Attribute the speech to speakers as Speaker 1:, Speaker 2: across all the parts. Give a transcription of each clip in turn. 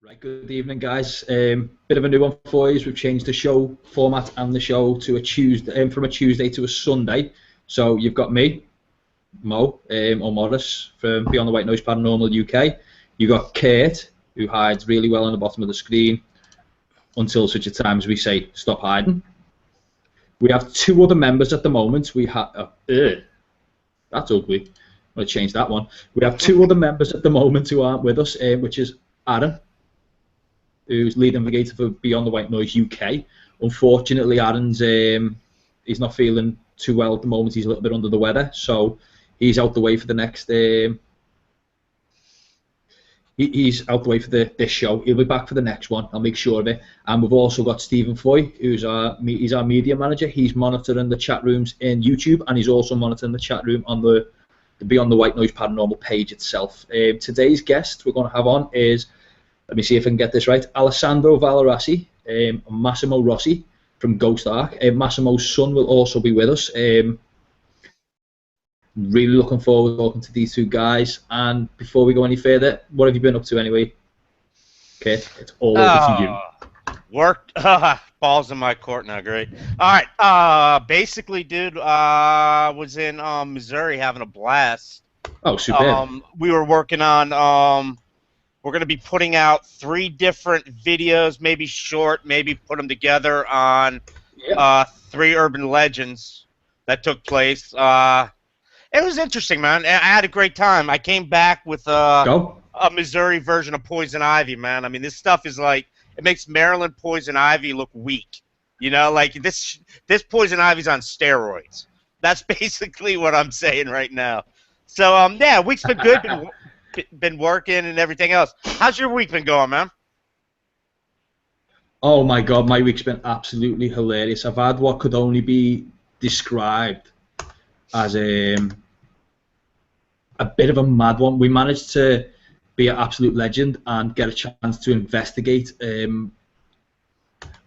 Speaker 1: Right, good evening, guys. Bit of a new one for you. We've changed the show format and the show to a Tuesday, from a Tuesday to a Sunday. So you've got me, Mo, or Morris from Beyond the White Noise Paranormal UK. You've got Kurt, who hides really well on the bottom of the screen until such a time as we say stop hiding. We have two other members at the moment. We have that's ugly. I'm going to change that one. We have two other members at the moment who aren't with us, which is Aaron, who's lead navigator for Beyond the White Noise UK. Unfortunately, Aaron's he's not feeling too well at the moment. He's a little bit under the weather, so he's out the way for the next. He's out the way for this show. He'll be back for the next one. I'll make sure of it. And we've also got Stephen Foy, who's he's our media manager. He's monitoring the chat rooms in YouTube, and he's also monitoring the chat room on the Beyond the White Noise Paranormal page itself. Today's guest we're going to have on is, let me see if I can get this right, Alessandro Valerassi, Massimo Rossi from GhostArk. Massimo's son will also be with us. Really looking forward to talking to these two guys. And before we go any further, what have you been up to anyway? Okay, it's all over to you.
Speaker 2: Worked. Balls in my court now. Great. All right. Basically, dude, was in Missouri having a blast.
Speaker 1: Oh, superb.
Speaker 2: We were working on. We're going to be putting out 3 different videos, maybe short, maybe put them together on 3 urban legends that took place. It was interesting, man. I had a great time. I came back with a Missouri version of Poison Ivy, man. I mean, this stuff is like, it makes Maryland Poison Ivy look weak. You know, like this Poison Ivy's on steroids. That's basically what I'm saying right now. So, yeah, week's been good. Been working and everything else. How's your week been going, man?
Speaker 1: Oh my God, my week's been absolutely hilarious. I've had what could only be described as a bit of a mad one. We managed to be an absolute legend and get a chance to investigate.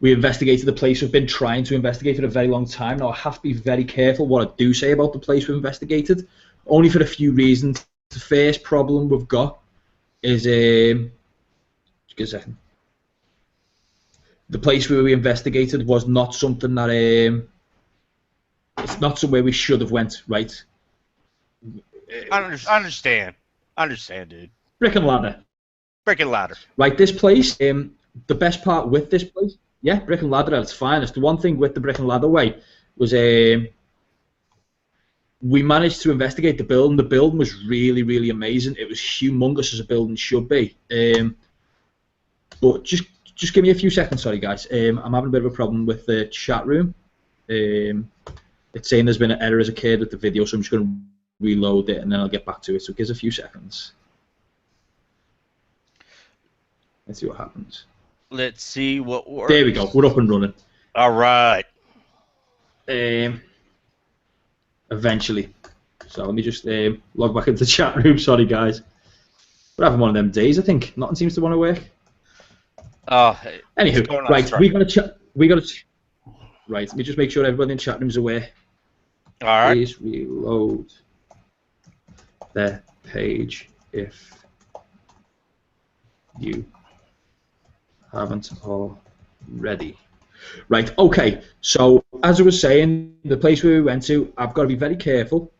Speaker 1: We investigated the place we've been trying to investigate for a very long time. Now, I have to be very careful what I do say about the place we've investigated, only for a few reasons. The first problem we've got is just a second. The place where we investigated was not something that it's not somewhere we should have went, right?
Speaker 2: I understand. I understand, dude.
Speaker 1: Brick and ladder.
Speaker 2: Brick and ladder.
Speaker 1: Right, this place, the best part with this place, yeah, brick and ladder at its finest. The one thing with the brick and ladder way was we managed to investigate the building. The building was really, really amazing. It was humongous as a building should be. But just give me a few seconds, sorry guys. I'm having a bit of a problem with the chat room. It's saying there's been an error as a kid with the video, so I'm just going to reload it and then I'll get back to it. So give us a few seconds. Let's see what happens.
Speaker 2: Let's see what works.
Speaker 1: There we go. We're up and running.
Speaker 2: All right.
Speaker 1: Eventually. So let me just log back into the chat room. Sorry, guys. We're having one of them days, I think. Nothing seems to want to work. Anywho, right, we got to chat. Right, let me just make sure everybody in the chat room is aware.
Speaker 2: All right.
Speaker 1: Please reload the page if you haven't already. Right, okay, so as I was saying, the place where we went to, I've got to be very careful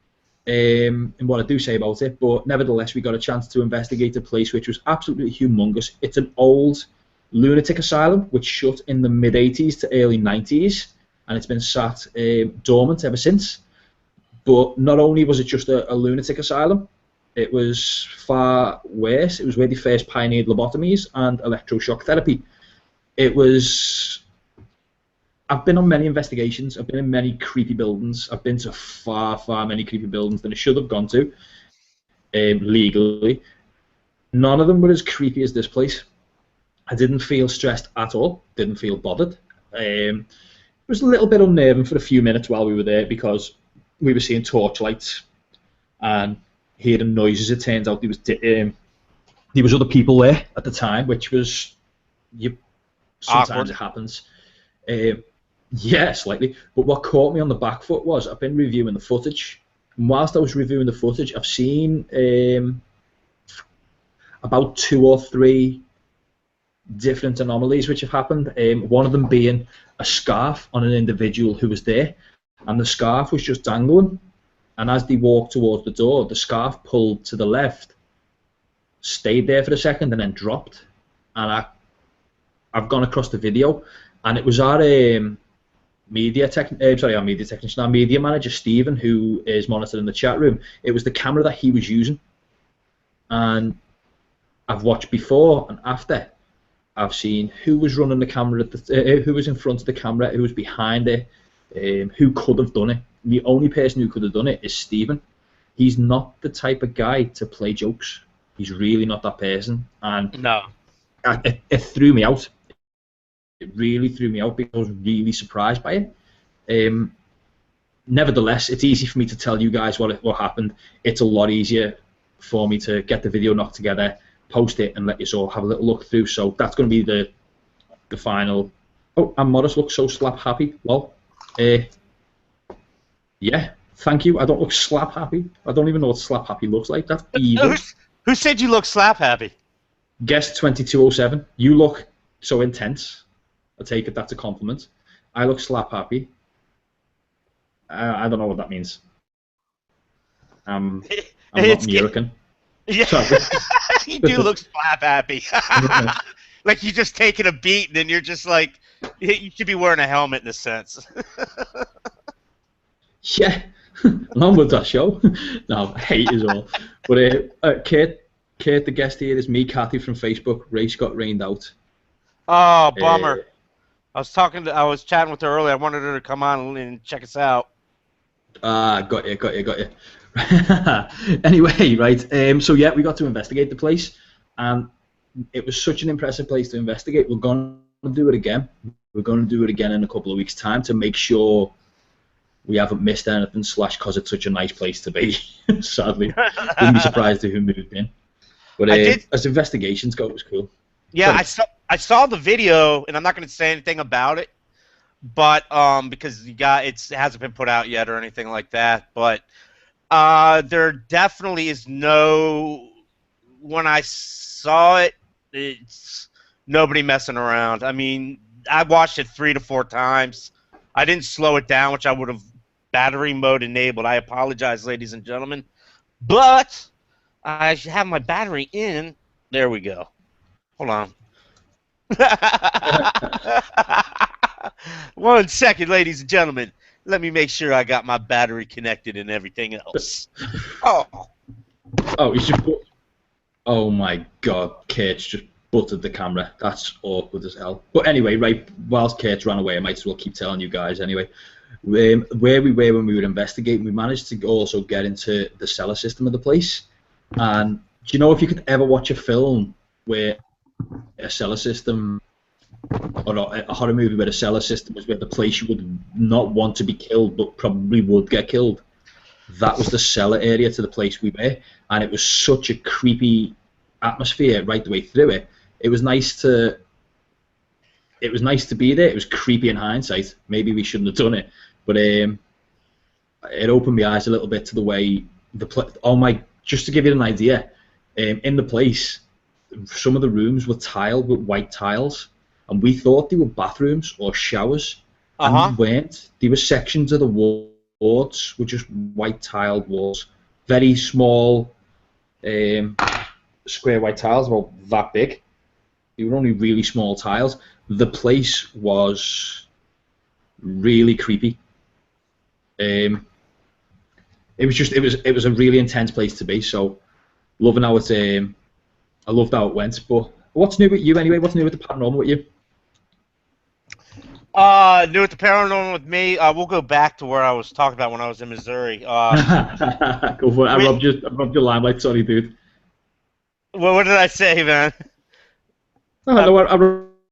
Speaker 1: in what I do say about it, but nevertheless we got a chance to investigate a place which was absolutely humongous. It's an old lunatic asylum which shut in the mid-80s to early 90s, and it's been sat dormant ever since. But not only was it just a lunatic asylum, it was far worse. It was where they first pioneered lobotomies and electroshock therapy. It was... I've been on many investigations. I've been in many creepy buildings. I've been to far, far many creepy buildings than I should have gone to legally. None of them were as creepy as this place. I didn't feel stressed at all. Didn't feel bothered. It was a little bit unnerving for a few minutes while we were there because we were seeing torchlights and hearing noises. It turns out there was other people there at the time, which was sometimes awkward. It happens. Yeah, slightly. But what caught me on the back foot was I've been reviewing the footage. And whilst I was reviewing the footage, I've seen about 2 or 3 different anomalies which have happened. One of them being a scarf on an individual who was there, and the scarf was just dangling. And as they walked towards the door, the scarf pulled to the left, stayed there for a second, and then dropped. And I've gone across the video, and it was our media manager Stephen, who is monitoring the chat room. It was the camera that he was using, and I've watched before and after. I've seen who was running the camera, who was in front of the camera, who was behind it, who could have done it. The only person who could have done it is Stephen. He's not the type of guy to play jokes. He's really not that person, and
Speaker 2: no,
Speaker 1: it threw me out. It really threw me out because I was really surprised by it. Nevertheless, it's easy for me to tell you guys what happened. It's a lot easier for me to get the video knocked together, post it, and let you all have a little look through. So that's going to be the final. Oh, and Morris looks so slap happy. Well, yeah, thank you. I don't look slap happy. I don't even know what slap happy looks like. That's evil.
Speaker 2: Who said you look slap happy?
Speaker 1: Guest 2207. You look so intense. I take it that's a compliment. I look slap happy. I don't know what that means. I'm not American.
Speaker 2: Yeah, you do look slap happy. Like you just taking a beat, and then you're just like, you should be wearing a helmet in a sense.
Speaker 1: Yeah, along with that show. No, hate is all. But Kate, the guest here is me, Kathy from Facebook. Race got rained out.
Speaker 2: Oh, bummer. I was chatting with her earlier. I wanted her to come on and check us out.
Speaker 1: Got you. Anyway, right. So yeah, we got to investigate the place, and it was such an impressive place to investigate. We're going to do it again. We're going to do it again in a couple of weeks' time to make sure we haven't missed anything. / because it's such a nice place to be. Sadly, wouldn't be surprised if who moved in. But as investigations go, it was cool.
Speaker 2: Yeah, I saw the video, and I'm not going to say anything about it, but because it hasn't been put out yet or anything like that. But there definitely is no. When I saw it, it's nobody messing around. I mean, I watched it 3 to 4 times. I didn't slow it down, which I would have battery mode enabled. I apologize, ladies and gentlemen, but I should have my battery in. There we go. Hold on. 1 second, ladies and gentlemen. Let me make sure I got my battery connected and everything else.
Speaker 1: Oh, you should put. Oh my God, Kate's just buttered the camera. That's awkward as hell. But anyway, right, whilst Kate ran away, I might as well keep telling you guys anyway. Where we were when we were investigating, we managed to also get into the cellar system of the place. And do you know if you could ever watch a film where a cellar system, or a horror movie where the cellar system was where the place you would not want to be killed but probably would get killed? That was the cellar area to the place we were, and it was such a creepy atmosphere right the way through it. It was nice to be there. It was creepy in hindsight. Maybe we shouldn't have done it, but it opened my eyes a little bit to the way just to give you an idea, in the place, some of the rooms were tiled with white tiles, and we thought they were bathrooms or showers, and they weren't. They were sections of the walls were just white tiled walls, very small, square white tiles, about that big. They were only really small tiles. The place was really creepy. It was a really intense place to be. So loving how it, I loved how it went. But what's new with you anyway? What's new with the paranormal with you?
Speaker 2: New with the paranormal with me. We'll go back to where I was talking about when I was in Missouri.
Speaker 1: Go for it. I rubbed your limelight. Sorry, dude.
Speaker 2: Well, what did I say, man?
Speaker 1: No, I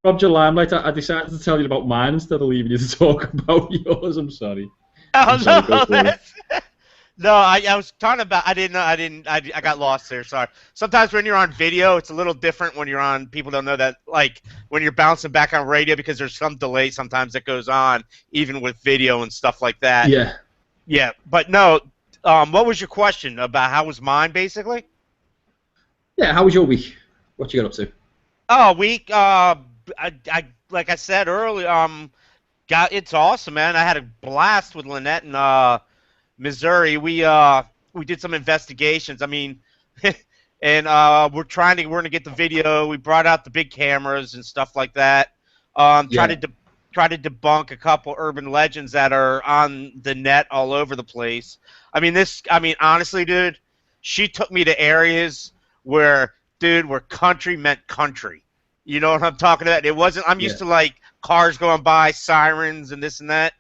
Speaker 1: rubbed your limelight. I decided to tell you about mine instead of leaving you to talk about yours. I'm sorry.
Speaker 2: No, I was talking about. I got lost there. Sorry. Sometimes when you're on video, it's a little different. When you're on, people don't know that. Like when you're bouncing back on radio, because there's some delay sometimes that goes on, even with video and stuff like that.
Speaker 1: Yeah.
Speaker 2: Yeah, but no. What was your question about? How was mine, basically?
Speaker 1: Yeah. How was your week? What you got up to?
Speaker 2: Oh, like I said earlier, it's awesome, man. I had a blast with Lynette in Missouri. We did some investigations. I mean, and we're gonna get the video. We brought out the big cameras and stuff like that.
Speaker 1: Yeah,
Speaker 2: Try to debunk a couple urban legends that are on the net all over the place. I mean, honestly, dude, she took me to areas where, dude, where country meant country. You know what I'm talking about? It wasn't. I'm
Speaker 1: yeah,
Speaker 2: used to like cars going by, sirens, and this and that,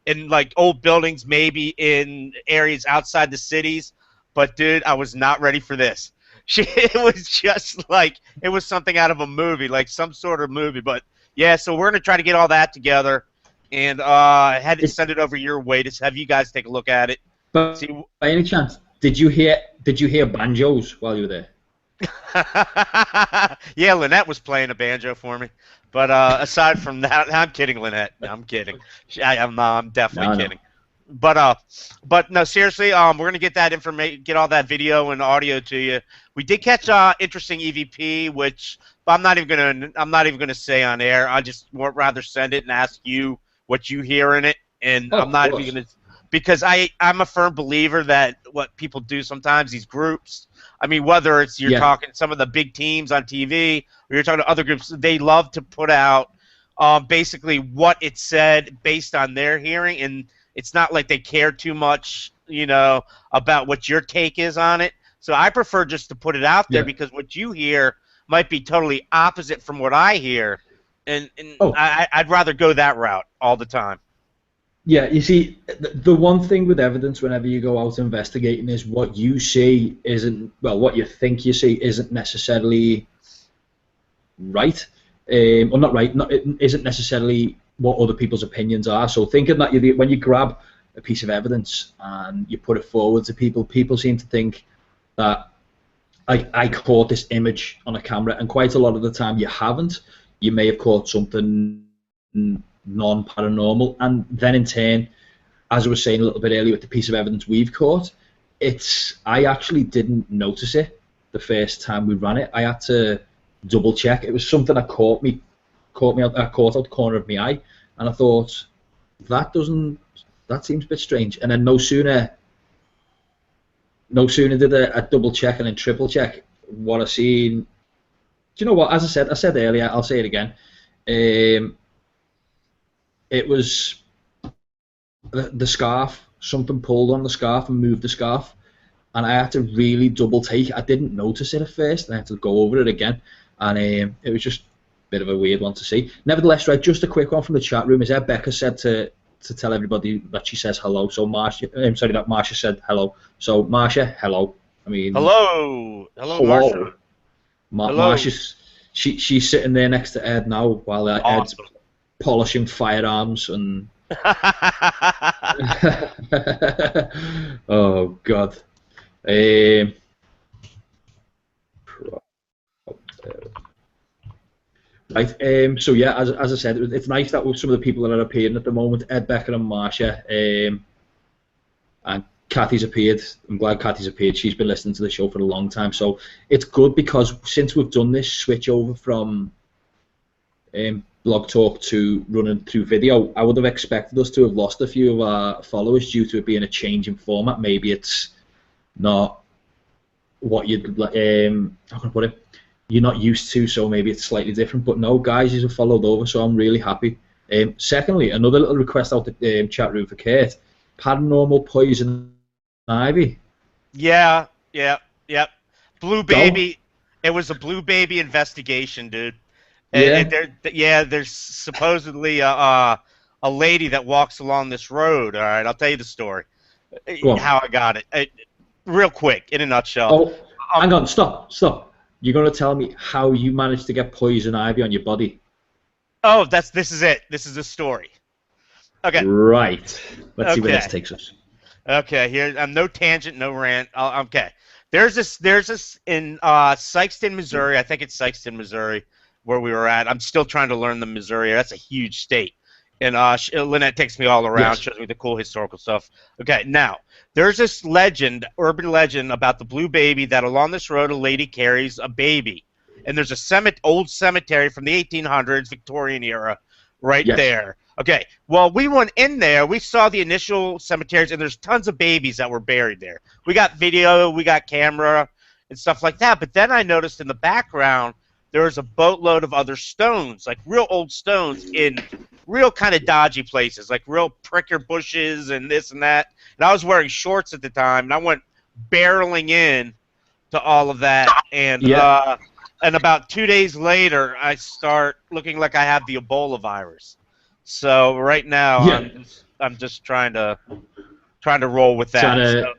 Speaker 2: in like old buildings, maybe in areas outside the cities. But dude, I was not ready for this. It was just like it was something out of a movie, like some sort of movie. But yeah, so we're gonna try to get all that together, and had to
Speaker 1: It,
Speaker 2: send it over your way to have you guys take a look at it.
Speaker 1: but
Speaker 2: See,
Speaker 1: by any chance, did you hear banjos while you were there?
Speaker 2: yeah, Lynette was playing a banjo for me. But aside from that, I'm kidding, Lynette. I'm kidding. I'm definitely
Speaker 1: No, no.
Speaker 2: kidding. But no, seriously, we're gonna get that information, get all that video and audio to you. We did catch interesting EVP, which I'm not even gonna say on air. I just would rather send it and ask you what you hear in it, and
Speaker 1: Oh,
Speaker 2: I'm
Speaker 1: of
Speaker 2: not even
Speaker 1: course.
Speaker 2: gonna, because I'm a firm believer that what people do sometimes, these groups. I mean, whether it's you're
Speaker 1: Yeah,
Speaker 2: talking some of the big teams on TV or you're talking to other groups, they love to put out basically what it said based on their hearing, and it's not like they care too much, about what your take is on it. So I prefer just to put it out there
Speaker 1: yeah.
Speaker 2: because what you hear might be totally opposite from what I hear, and
Speaker 1: Oh,
Speaker 2: I'd rather go that route all the time.
Speaker 1: yeah. You see, the one thing with evidence, whenever you go out investigating, is what you see isn't well. What you think you see isn't necessarily right, or not right. Not it isn't necessarily what other people's opinions are. So thinking that when you grab a piece of evidence and you put it forward to people, people seem to think that I caught this image on a camera, and quite a lot of the time you haven't. You may have caught something non-paranormal, and then in turn, as I was saying a little bit earlier with the piece of evidence we've caught, I actually didn't notice it the first time we ran it. I had to double check. It was something that caught out the corner of my eye, and I thought that seems a bit strange. And then no sooner did a double check and then triple check what I seen. Do you know what? As I said earlier, I'll say it again. It was the scarf. Something pulled on the scarf and moved the scarf, and I had to really double take. I didn't notice it at first, and I had to go over it again, and it was just a bit of a weird one to see. Nevertheless, right, just a quick one from the chat room. Is that Becca said to tell everybody that she says hello. So that Marcia said hello. So Marcia, hello. I mean,
Speaker 2: Hello, hello,
Speaker 1: hello.
Speaker 2: Marcia. Hello.
Speaker 1: She's sitting there next to Ed now while Ed's
Speaker 2: Awesome.
Speaker 1: polishing firearms and. Oh God. Um, right. So yeah, as I said, it's nice that with some of the people that are appearing at the moment, Ed, Becker, and Marcia, and Kathy's appeared. I'm glad Kathy's appeared. She's been listening to the show for a long time, so it's good because since we've done this switch over from blog talk to running through video, I would have expected us to have lost a few of our followers due to it being a change in format. Maybe it's not what you'd how can I put it? You're not used to, so maybe it's slightly different. But no, guys, you've followed over, so I'm really happy. Secondly, another little request out the chat room for Kurt: paranormal poison ivy.
Speaker 2: Yeah, yeah, yeah. Blue
Speaker 1: Go.
Speaker 2: Baby. It was a Blue Baby investigation, dude.
Speaker 1: Yeah.
Speaker 2: There's supposedly a lady that walks along this road. All right, I'll tell you the story.
Speaker 1: Go on.
Speaker 2: How I got it. Real quick, in a nutshell.
Speaker 1: Oh, hang on. Stop. You're going to tell me how you managed to get poison ivy on your body?
Speaker 2: Oh, this is it. This is the story. Okay.
Speaker 1: Right. Let's see where this
Speaker 2: Okay.
Speaker 1: takes us.
Speaker 2: Okay. Here, I'm no tangent, no rant. Okay. There's this in Sikeston, Missouri. I think it's Sikeston, Missouri, where we were at. I'm still trying to learn the Missouri. That's a huge state. And Lynette takes me all around,
Speaker 1: Yes.
Speaker 2: shows me the cool historical stuff. Okay, now, there's this legend, urban legend, about the Blue Baby, that along this road a lady carries a baby. and there's a old cemetery from the 1800s, Victorian era, right there. Okay, well, we went in there. We saw the initial cemeteries, and there's tons of babies that were buried there. We got video, we got camera, and stuff like that. But then I noticed in the background there was a boatload of other stones, like real old stones in real kind of dodgy places, like real pricker bushes and this and that. And I was wearing shorts at the time, and I went barreling in to all of that. And about 2 days later, I start looking like I have the Ebola virus. So right now, I'm just trying to roll with that.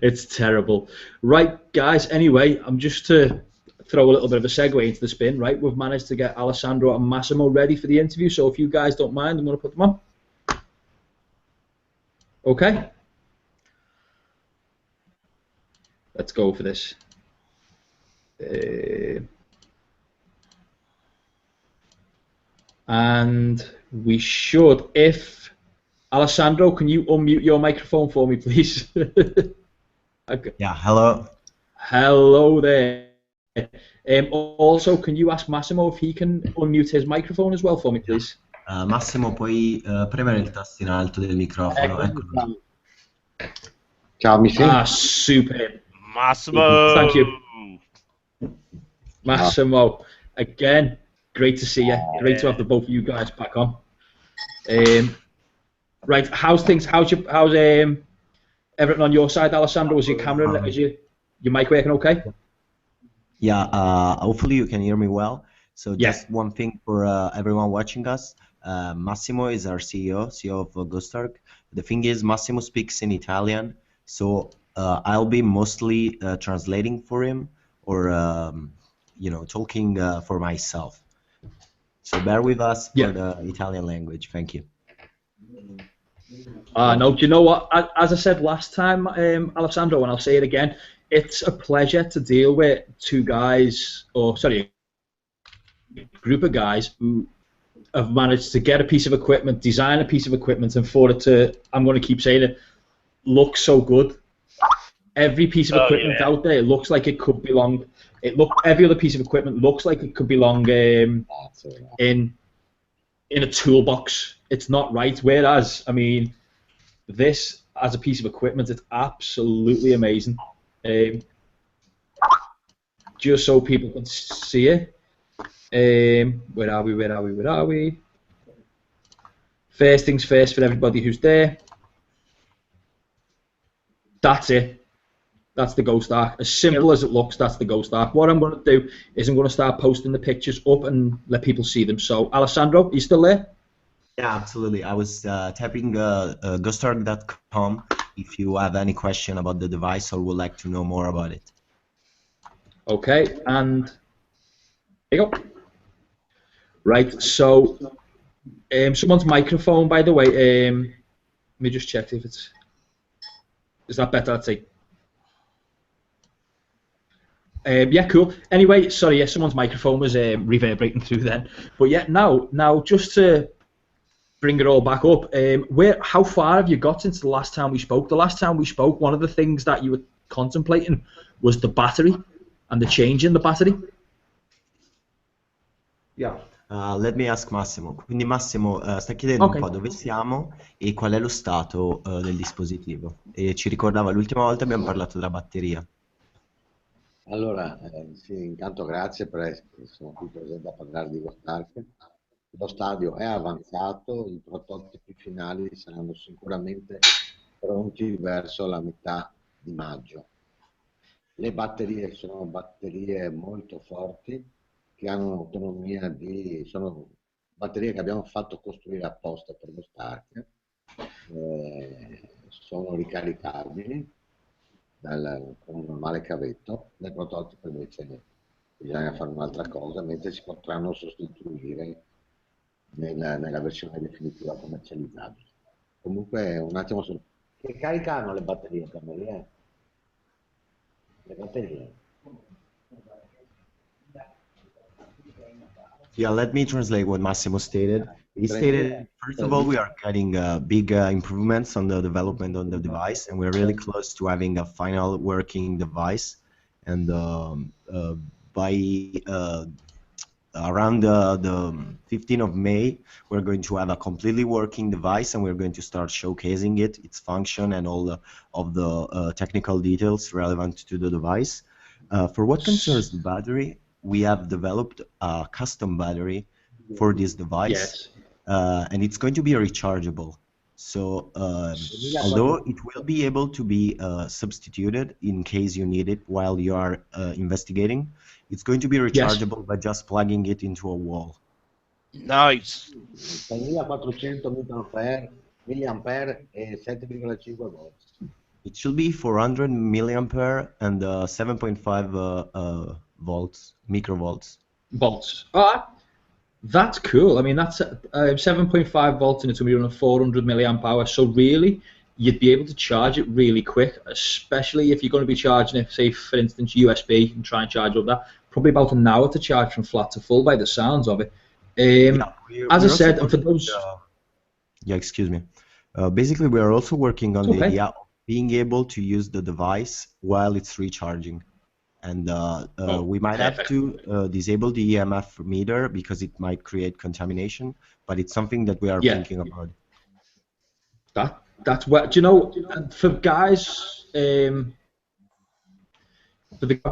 Speaker 1: It's terrible. Right, guys, anyway, I'm just to throw a little bit of a segue into the spin, right? We've managed to get Alessandro and Massimo ready for the interview, so if you guys don't mind, I'm going to put them on. Okay? Let's go for this. And we should, if Alessandro, can you unmute your microphone for me, please? Okay.
Speaker 3: Yeah, hello.
Speaker 1: Hello there. Also, can you ask Massimo if he can unmute his microphone as well for me, please?
Speaker 3: Massimo, puoi premere il tasto in alto del microfono. Eccolo.
Speaker 4: Ciao, mi senti?
Speaker 1: Ah, super.
Speaker 2: Massimo.
Speaker 1: Thank you. Massimo, again, great to see you. Great to have the both of you guys back on. Right, how's things? How's everything on your side, Alessandro? Is your camera, is your mic working okay?
Speaker 3: Yeah, hopefully you can hear me well. So just one thing for everyone watching us. Massimo is our CEO of GhostArk. The thing is, Massimo speaks in Italian, so I'll be mostly translating for him, or talking for myself. So bear with us for the Italian language. Thank you.
Speaker 1: No, do you know what? As I said last time, Alessandro, and I'll say it again, it's a pleasure to deal with two guys, or sorry, a group of guys who have managed to get a piece of equipment, design a piece of equipment, and for it to, I'm going to keep saying it, look so good. Every piece of equipment out there looks like it could belong. Every other piece of equipment looks like it could belong in a toolbox. It's not right. Whereas, I mean, this as a piece of equipment, it's absolutely amazing. Just so people can see it. Where are we? First things first for everybody who's there. That's it. That's the GhostArk. As simple as it looks, that's the GhostArk. What I'm going to do is I'm going to start posting the pictures up and let people see them. So, Alessandro, are you still there?
Speaker 3: Yeah, absolutely. I was tapping GhostArk.com if you have any question about the device or would like to know more about it.
Speaker 1: Okay, and there you go. Right, so someone's microphone, by the way, let me just check if it's... Is that better? I'd say. Yeah, cool. Anyway, sorry, yeah, someone's microphone was reverberating through then. But yeah, now just to bring it all back up, how far have you got since the last time we spoke? The last time we spoke, one of the things that you were contemplating was the battery and the change in the battery.
Speaker 3: Yeah. Let me ask Massimo. Quindi Massimo sta chiedendo un po' dove siamo e qual è lo stato del dispositivo. E ci ricordava l'ultima volta abbiamo parlato della batteria.
Speaker 4: Allora, sì, intanto grazie per essere qui presente a parlare di GhostArk. Lo stadio è avanzato, i prototipi finali saranno sicuramente pronti verso la metà di maggio. Le batterie sono batterie molto forti, che hanno un'autonomia sono batterie che abbiamo fatto costruire apposta per GhostArk, sono ricaricabili con un normale cavetto. Nel prototipo invece bisogna fare un'altra cosa, mentre si potranno sostituire nella versione definitiva commercializzabile. Comunque un attimo che carica hanno le batterie per me, le batterie.
Speaker 3: Yeah, let me translate what Massimo stated. He stated, first of all, we are getting big improvements on the development on the device, and we're really close to having a final working device. And by around the 15th of May, we're going to have a completely working device, and we're going to start showcasing it, its function, and all of the technical details relevant to the device. For what concerns the battery, we have developed a custom battery for this device, and it's going to be rechargeable. So although it will be able to be substituted in case you need it while you are investigating, it's going to be rechargeable by just plugging it into a wall.
Speaker 2: Nice.
Speaker 4: 6400 milliampere e 7,5 volts.
Speaker 3: It should be 400 milliampere and 7.5 volts, microvolts.
Speaker 1: Volts. That's cool. I mean, that's 7.5 volts, and it's going to be running 400 milliamp hour. So really, you'd be able to charge it really quick, especially if you're going to be charging it, say, for instance, USB, and try and charge up that. Probably about an hour to charge from flat to full by the sounds of it. As I said, and for those...
Speaker 3: excuse me. Basically, we are also working on the idea of being able to use the device while it's recharging. And we might have to disable the EMF meter because it might create contamination, but it's something that we are thinking about.
Speaker 1: That's what, do you know, for guys who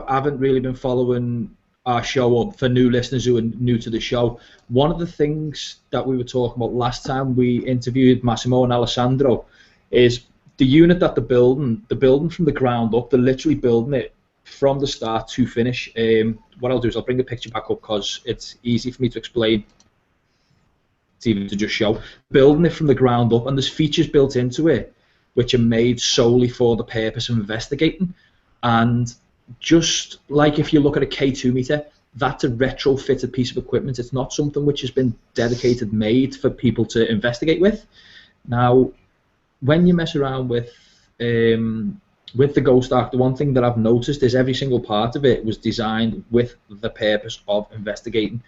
Speaker 1: haven't really been following our show, or for new listeners who are new to the show, one of the things that we were talking about last time we interviewed Massimo and Alessandro is the unit that they're building from the ground up. They're literally building it from the start to finish. What I'll do is I'll bring the picture back up because it's easy for me to explain. It's even to just show. Building it from the ground up, and there's features built into it which are made solely for the purpose of investigating. And just like if you look at a K2 meter, that's a retrofitted piece of equipment. It's not something which has been dedicated, made for people to investigate with. Now, when you mess around with the GhostArk, the one thing that I've noticed is every single part of it was designed with the purpose of investigating.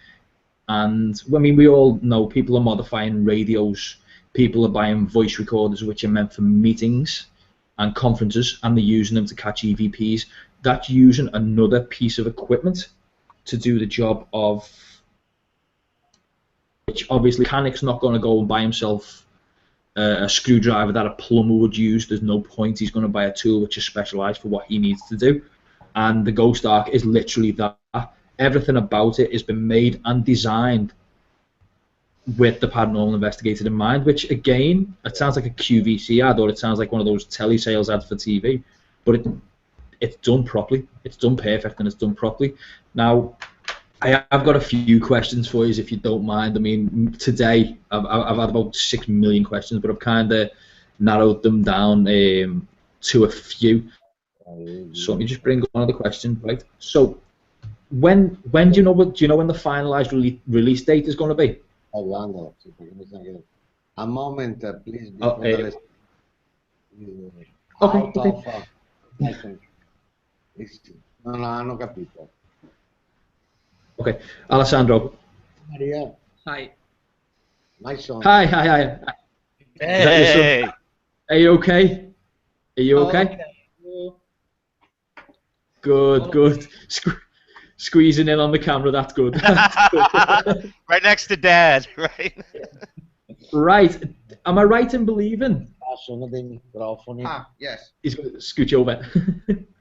Speaker 1: And I mean, we all know people are modifying radios, people are buying voice recorders which are meant for meetings and conferences, and they're using them to catch EVPs. That's using another piece of equipment to do the job of, which obviously mechanic's not going to go and buy himself a screwdriver that a plumber would use. There's no point. He's going to buy a tool which is specialized for what he needs to do. And the GhostArk is literally that. Everything about it has been made and designed with the paranormal investigator in mind, which again, it sounds like a QVC ad, or it sounds like one of those telesales ads for TV, but it's done properly. It's done perfect, and it's done properly. Now, I've got a few questions for you, if you don't mind. I mean, today I've had about 6 million questions, but I've kind of narrowed them down to a few. So let me just bring up one of the questions, right? So, when do you know when the finalized release date is going to be?
Speaker 4: A moment, please.
Speaker 1: Okay.
Speaker 4: Non hanno capito.
Speaker 1: Okay, Alessandro.
Speaker 4: Maria.
Speaker 5: Hi.
Speaker 4: My son.
Speaker 1: Hi.
Speaker 2: Hey.
Speaker 1: Are you okay? Are you okay? Good. Squeezing in on the camera, that's good.
Speaker 2: Right next to Dad, right?
Speaker 1: Right. Am I right in believing?
Speaker 4: Sono dei microfoni.
Speaker 5: Yes.
Speaker 1: He's going to scooch over.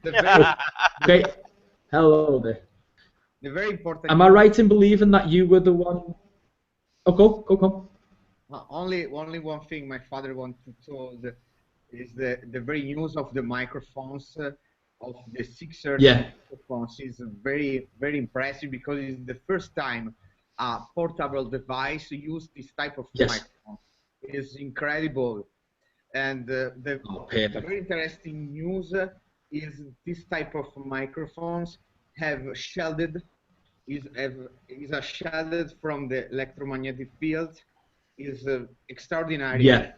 Speaker 5: The
Speaker 1: Okay. Hello there.
Speaker 5: very important.
Speaker 1: Am I right in believing that you were the one? Oh, go.
Speaker 5: Only one thing my father wanted to told is the very news of the microphones of the 630 microphones is very impressive, because it's the first time a portable device used this type of microphone. It is incredible, and the very interesting news is this type of microphones have shielded. Is a shielded from the electromagnetic field. Is extraordinary.
Speaker 1: Yeah.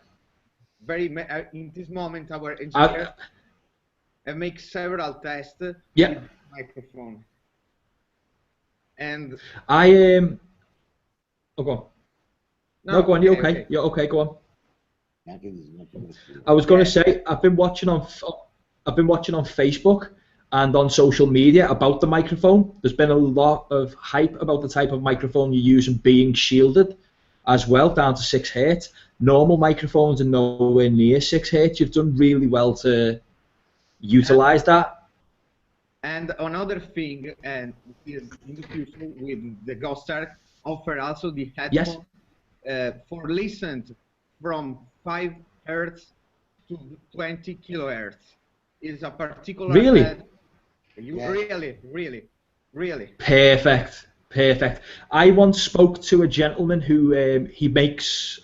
Speaker 5: Very in this moment, our engineers make several tests with microphone. And
Speaker 1: I am. Oh, go on. No, go on. You're okay.
Speaker 5: Okay.
Speaker 1: You're okay. Go on. I was going to say I've been watching on Facebook, and on social media about the microphone. There's been a lot of hype about the type of microphone you use and being shielded as well, down to 6 hertz. Normal microphones are nowhere near 6 hertz. You've done really well to utilize that.
Speaker 5: And another thing, and is in the future with the GhostArk offer also the headphone for listened from 5 hertz to 20 kilohertz. Is a particular
Speaker 1: really,
Speaker 5: really
Speaker 1: perfect. I once spoke to a gentleman who he makes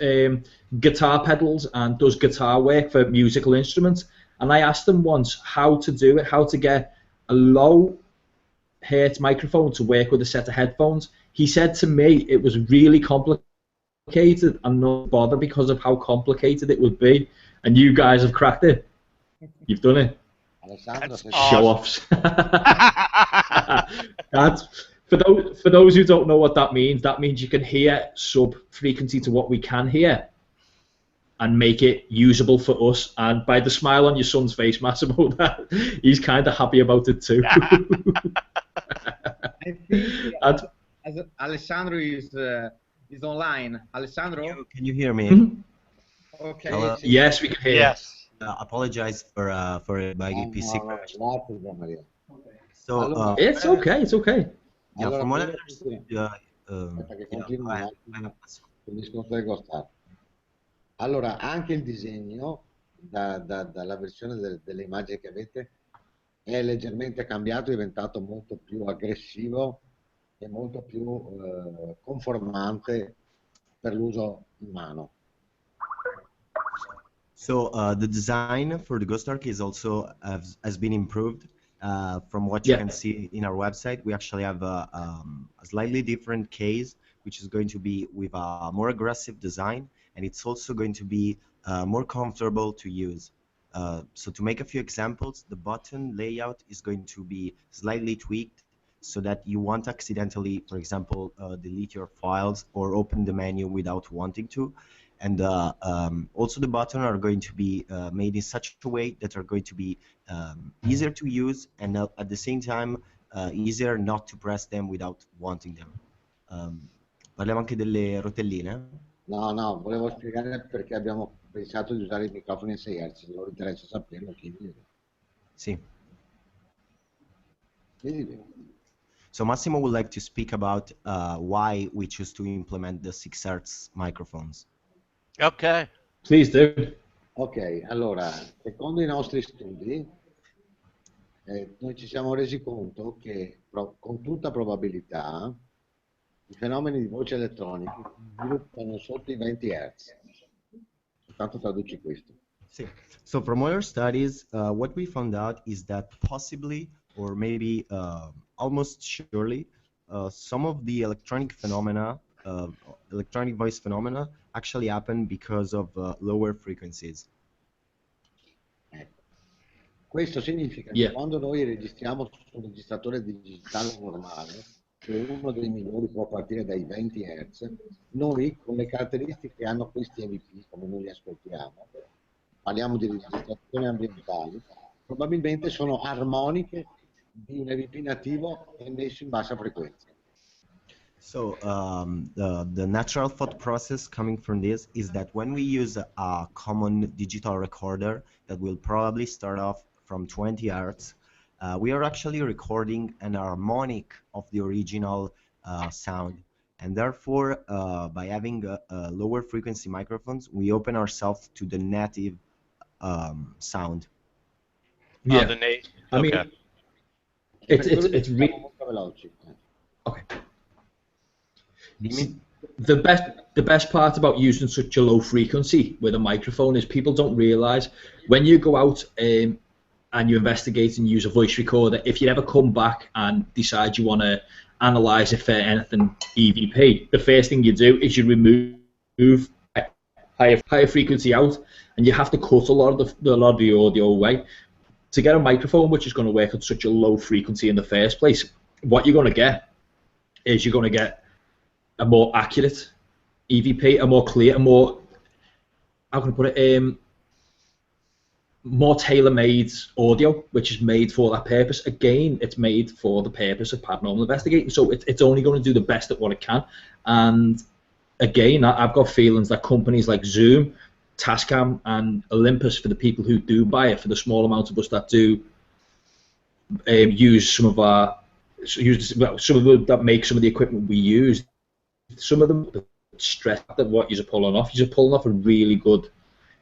Speaker 1: guitar pedals and does guitar work for musical instruments, and I asked him once how to do it, how to get a low hertz microphone to work with a set of headphones. He said to me it was really complicated and not bother because of how complicated it would be, and you guys have cracked it. You've done it.
Speaker 2: That's
Speaker 1: Show-offs. That's for those who don't know what that means you can hear sub-frequency to what we can hear and make it usable for us. And by the smile on your son's face, Massimo, he's kind of happy about it too.
Speaker 5: I think as Alessandro is online. Alessandro,
Speaker 3: can you hear me?
Speaker 1: Mm-hmm.
Speaker 5: Okay.
Speaker 3: Hello?
Speaker 1: Yes, we can hear.
Speaker 2: Yes.
Speaker 3: Apologize for my PC crash.
Speaker 4: So
Speaker 1: It's okay.
Speaker 3: Yeah,
Speaker 4: allora,
Speaker 3: from what I understood,
Speaker 4: finisco con il GhostArk. Allora, anche il disegno dalla versione delle immagini che avete è leggermente cambiato, è diventato molto più aggressivo e molto più conformante per l'uso in mano.
Speaker 3: So the design for the GhostArk is also has been improved. From what you can see in our website, we actually have a slightly different case, which is going to be with a more aggressive design, and it's also going to be more comfortable to use. So to make a few examples, the button layout is going to be slightly tweaked so that you won't accidentally, for example, delete your files or open the menu without wanting to. And also the buttons are going to be made in such a way that are going to be easier to use and at the same time easier not to press them without wanting them. Parliamo anche delle rotelline?
Speaker 4: No, volevo spiegare perché abbiamo pensato di usare i microfoni a 6 Hz, se loro interessa saperlo, chiedete.
Speaker 3: Sì.
Speaker 4: Chiedete.
Speaker 3: So Massimo would like to speak about why we choose to implement the 6 Hz microphones.
Speaker 2: Okay.
Speaker 1: Please do.
Speaker 4: Ok, allora, secondo i nostri studi, noi ci siamo resi conto che con tutta probabilità i fenomeni di voce elettronica si sviluppano sotto i 20 Hz. Soltanto traduci questo.
Speaker 3: Sì. So from our studies, what we found out is that possibly, or maybe almost surely, some of the electronic phenomena, electronic voice phenomena, actually happen because of lower frequencies.
Speaker 4: Questo significa che quando noi registriamo su un registratore digitale normale, che uno dei migliori può partire dai 20 Hz, noi con le caratteristiche che hanno questi EVP, come noi li ascoltiamo, parliamo di registrazioni ambientali, probabilmente sono armoniche di un EVP nativo emesso in bassa frequenza.
Speaker 3: So the natural thought process coming from this is that when we use a common digital recorder that will probably start off from 20 Hz, we are actually recording an harmonic of the original sound. And therefore, by having lower frequency microphones, we open ourselves to the native sound.
Speaker 1: Yeah,
Speaker 2: the native.
Speaker 1: I mean,
Speaker 2: Okay.
Speaker 1: it's really okay. The best part about using such a low frequency with a microphone is people don't realize when you go out and you investigate and use a voice recorder, if you ever come back and decide you want to analyze it for anything EVP, the first thing you do is you remove higher frequency out, and you have to cut a lot of the audio away to get a microphone which is going to work at such a low frequency in the first place. What you're going to get is you're going to get a more accurate EVP, a more clear, a more, how can I put it, more tailor-made audio, which is made for that purpose. Again, it's made for the purpose of paranormal investigating, so it's only going to do the best at what it can. And again, I've got feelings that companies like Zoom, Tascam, and Olympus, for the people who do buy it, for the small amount of us that do use some of that make some of the equipment we use, some of them stress that what you're pulling off. You're pulling off a really good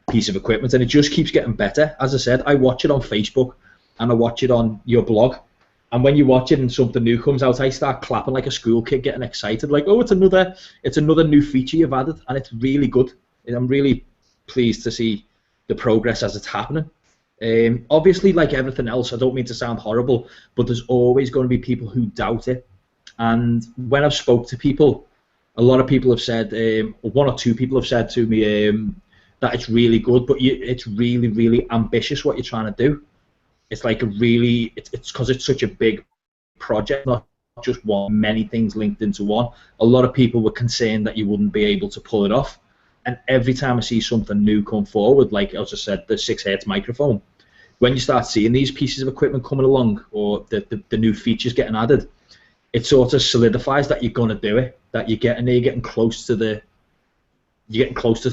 Speaker 1: piece of equipment, and it just keeps getting better. As I said, I watch it on Facebook and I watch it on your blog, and when you watch it and something new comes out, I start clapping like a school kid, getting excited, like, oh, it's another new feature you've added, and it's really good. And I'm really pleased to see the progress as it's happening. Obviously, like everything else, I don't mean to sound horrible, but there's always going to be people who doubt it. And when I've spoke to people, a lot of people have said, one or two people have said to me, that it's really good, but it's really, really ambitious what you're trying to do. It's like it's because it's such a big project, not just one, many things linked into one. A lot of people were concerned that you wouldn't be able to pull it off. And every time I see something new come forward, like I just said, the 6 Hz microphone, when you start seeing these pieces of equipment coming along, or the new features getting added, it sort of solidifies that you're going to do it, that you're getting close to the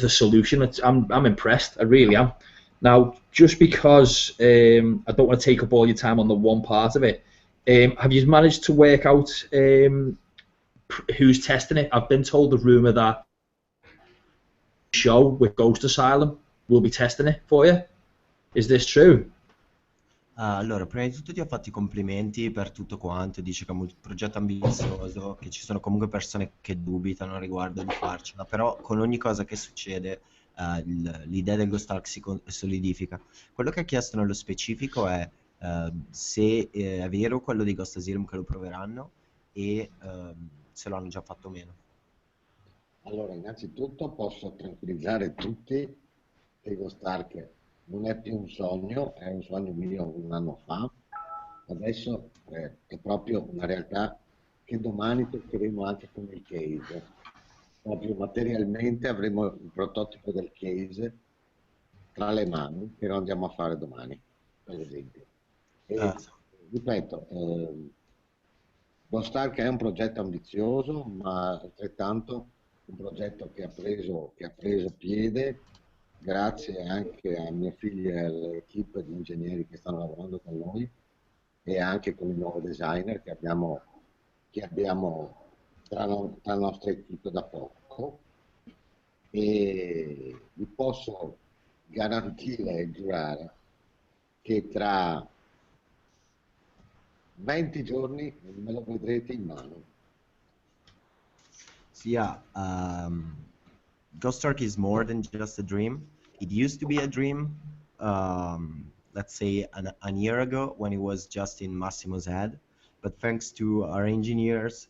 Speaker 1: solution. I'm impressed. I really am. Now, just because I don't want to take up all your time on the one part of it, have you managed to work out who's testing it? I've been told the rumor that show with Ghost Asylum will be testing it for you. Is this true?
Speaker 3: Allora, prima di tutto ti ho fatto i complimenti per tutto quanto, dice che è un progetto ambizioso, che ci sono comunque persone che dubitano riguardo di farcela, però con ogni cosa che succede l'idea del GhostArk si solidifica. Quello che ha chiesto nello specifico è se è vero quello di Ghost Asylum che lo proveranno e se lo hanno già fatto o meno.
Speaker 4: Allora, innanzitutto posso tranquillizzare tutti che GhostArk non è più un sogno, è un sogno mio un anno fa, adesso è proprio una realtà che domani toccheremo anche con il case. Proprio materialmente avremo il prototipo del case tra le mani, che lo andiamo a fare domani, per esempio. E, ripeto, GhostArk è un progetto ambizioso, ma altrettanto un progetto che ha preso piede, grazie anche a mio figlio e all'equipe di ingegneri che stanno lavorando con noi e anche con il nuovo designer che abbiamo tra la nostra equipe da poco, e vi posso garantire e giurare che tra 20 giorni me lo vedrete in mano.
Speaker 3: So yeah, GhostArk is more than just a dream. It used to be a dream, let's say a year ago, when it was just in Massimo's head. But thanks to our engineers,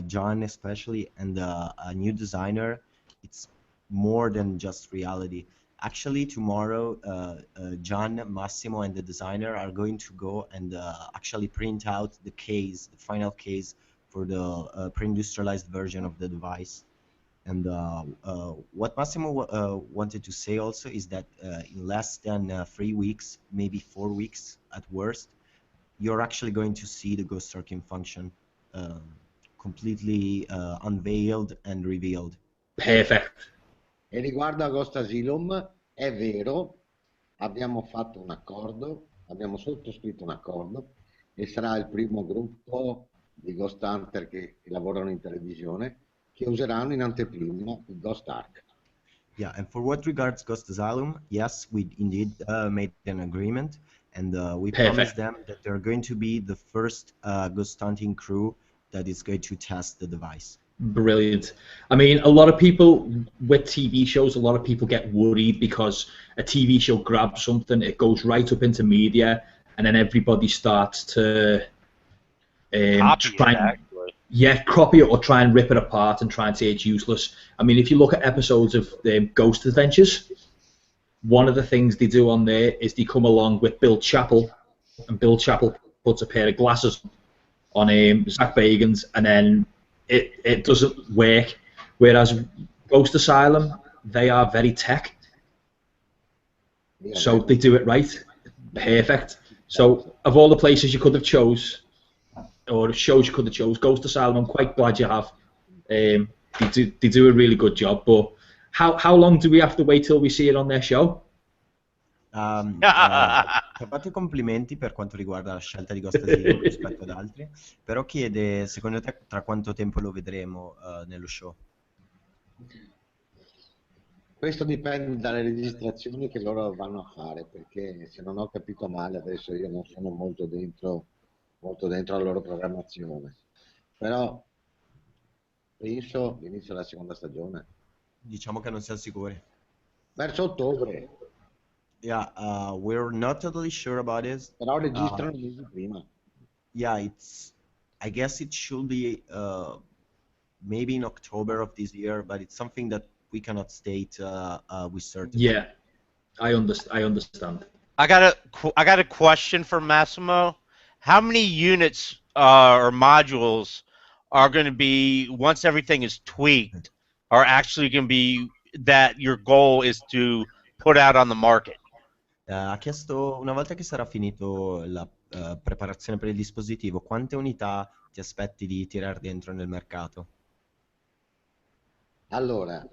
Speaker 3: John especially, and a new designer, it's more than just reality. Actually, tomorrow, John, Massimo, and the designer are going to go and actually print out the case, the final case, for the pre-industrialized version of the device. And what Massimo wanted to say also is that in less than 3 weeks, maybe 4 weeks at worst, you're actually going to see the GhostArk in function, completely unveiled and revealed.
Speaker 1: Perfect.
Speaker 4: E riguardo a Ghost Asylum, è vero, abbiamo sottoscritto un accordo e sarà il primo gruppo di Ghost Hunter che lavorano in televisione che useranno in anteprima il GhostArk.
Speaker 3: Yeah, and for what regards Ghost Asylum, yes, we indeed made an agreement, and we promised them that they're going to be the first ghost hunting crew that is going to test the device.
Speaker 1: Brilliant. I mean, a lot of people with TV shows, a lot of people get worried because a TV show grabs something, it goes right up into media, and then everybody starts to copy it or try and rip it apart and try and say it's useless. I mean, if you look at episodes of Ghost Adventures, one of the things they do on there is they come along with Bill Chappell, and Bill Chappell puts a pair of glasses on Zach Bagans, and then it doesn't work. Whereas Ghost Asylum, they are very tech. So they do it right. Perfect. So of all the places you could have chose, or shows you could have chose, Ghost Asylum, I'm quite glad you have. They do a really good job. But how long do we have to wait till we see it on their show?
Speaker 3: Ti ha fatto i complimenti per quanto riguarda la scelta di Ghost Asylum rispetto ad altri, però chiede, secondo te, tra quanto tempo lo vedremo nello show?
Speaker 4: Questo dipende dalle registrazioni che loro vanno a fare, perché se non ho capito male, adesso io non sono molto dentro la loro programmazione, però penso l'inizio della seconda stagione.
Speaker 3: Diciamo che non siamo sicuri.
Speaker 4: Verso ottobre.
Speaker 3: Yeah, we're not totally sure about it.
Speaker 4: Però registrano mesi prima.
Speaker 3: Yeah, I guess it should be maybe in October of this year, but it's something that we cannot state with certainty.
Speaker 1: Yeah, I understand.
Speaker 2: I got a question for Massimo. How many units or modules are going to be, once everything is tweaked, are actually going to be that your goal is to put out on the market?
Speaker 3: Ha chiesto, una volta che sarà finito la preparazione per il dispositivo, quante unità ti aspetti di tirare dentro nel mercato?
Speaker 4: Allora,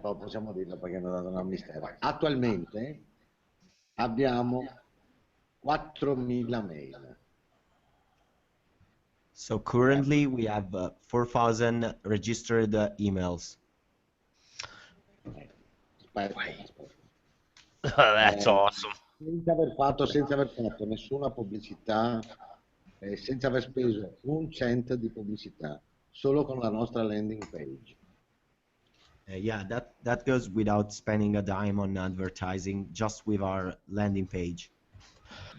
Speaker 4: possiamo dirlo perché non è un mistero. Attualmente abbiamo 4.000 mail.
Speaker 3: So currently we have 4,000 registered emails.
Speaker 2: That's awesome.
Speaker 4: Senza aver fatto nessuna pubblicità, senza aver speso un cent di pubblicità, solo con la nostra landing page.
Speaker 3: Yeah, that goes without spending a dime on advertising, just with our landing page.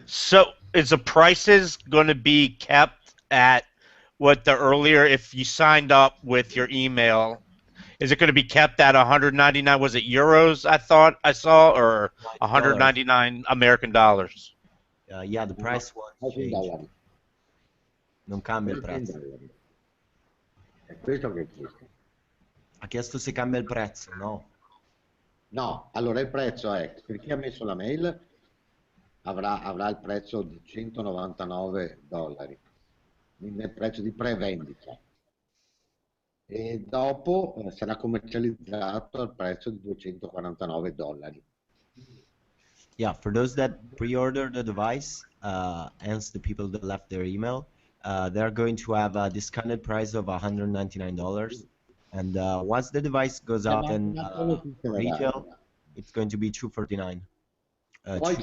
Speaker 2: So is the prices going to be kept at what the earlier, if you signed up with your email, is it going to be kept at 199? Was it euros? I thought I saw, or 199 American dollars?
Speaker 3: Yeah, the price won't change. Non cambia il prezzo.
Speaker 4: È questo che chiesto.
Speaker 3: Ha chiesto se cambia il prezzo, no?
Speaker 4: No, allora il prezzo è, per chi ha messo la mail avrà il prezzo di $199 nel prezzo di prevendita e dopo sarà commercializzato al prezzo di $249.
Speaker 3: Yeah, for those that pre-order the device, hence the people that left their email, they're going to have a discounted price of $199. And once the device goes out in retail, it's going to be $249.
Speaker 4: Poi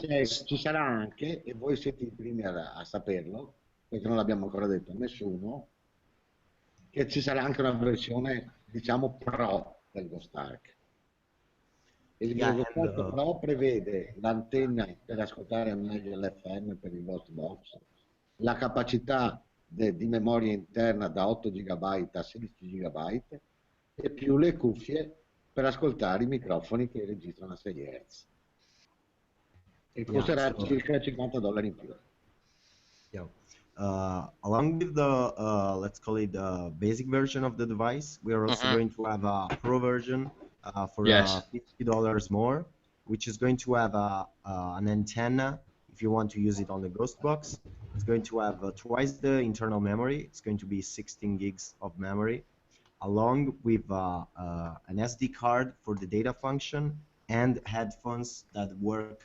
Speaker 4: ci sarà anche, e voi siete i primi a saperlo, perché non l'abbiamo ancora detto a nessuno, che ci sarà anche una versione, diciamo, pro del GhostArk. Il GhostArk Pro prevede l'antenna per ascoltare meglio l'FM per il Ghost Box, la capacità di memoria interna da 8 GB a 16 GB e più le cuffie per ascoltare i microfoni che registrano a 6 Hz. E costerà circa $50 in più.
Speaker 3: Yeah. Along with the, let's call it the basic version of the device, we are also going to have a pro version for $50 more, which is going to have an antenna if you want to use it on the Ghost Box. It's going to have twice the internal memory. It's going to be 16 gigs of memory, along with an SD card for the data function and headphones that work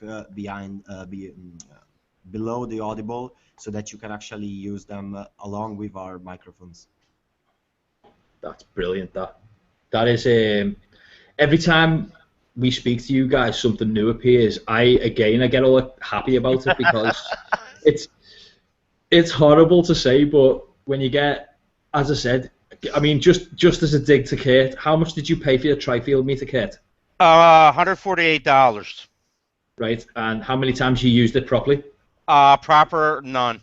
Speaker 3: below the audible, so that you can actually use them along with our microphones.
Speaker 1: That's brilliant. That is every time we speak to you guys, something new appears. I get all happy about it because it's horrible to say, but when you get, as I said, I mean, just as a dig to Kurt, how much did you pay for your tri-field meter, Kurt?
Speaker 2: $148.
Speaker 1: Right, and how many times you used it properly?
Speaker 2: Proper, none.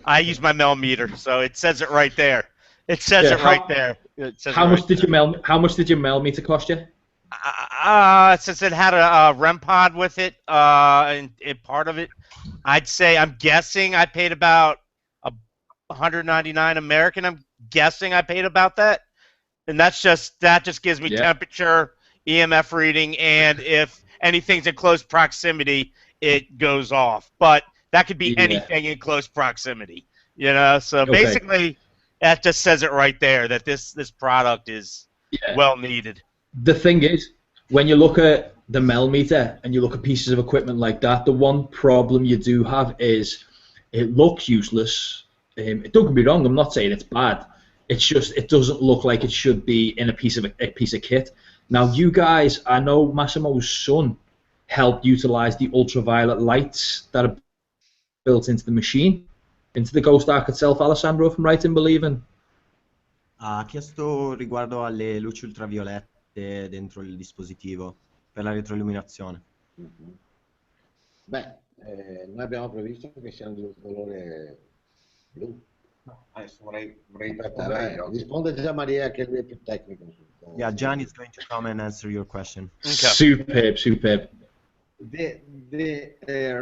Speaker 2: I use my millimeter, so it says it right there. It says it right there.
Speaker 1: How much did your millimeter cost you?
Speaker 2: Since it had a REM pod with it, and part of it, I'd say, I'm guessing I paid about $199 American. I'm guessing I paid about that, and that just gives me temperature, EMF reading, and if anything's in close proximity, it goes off. But that could be
Speaker 1: Yeah.
Speaker 2: anything in close proximity, you know. So
Speaker 1: Okay.
Speaker 2: basically, that just says it right there that this product is well needed.
Speaker 1: The thing is, when you look at the millimeter and you look at pieces of equipment like that, the one problem you do have is it looks useless. Don't get me wrong, I'm not saying it's bad. It's just it doesn't look like it should be in a piece of kit. Now, you guys, I know Massimo's son helped utilize the ultraviolet lights that are built into the machine, into the GhostArk itself, Alessandro, if I'm right in believing.
Speaker 3: Ha chiesto riguardo alle luci ultraviolette dentro il dispositivo per la retroilluminazione.
Speaker 4: Beh, noi abbiamo previsto che siano di un colore blu.
Speaker 5: No, adesso vorrei
Speaker 4: risponde già Maria che lui è più tecnico.
Speaker 3: Yeah, Gian is going to come and answer your question.
Speaker 1: Okay. Superb.
Speaker 5: The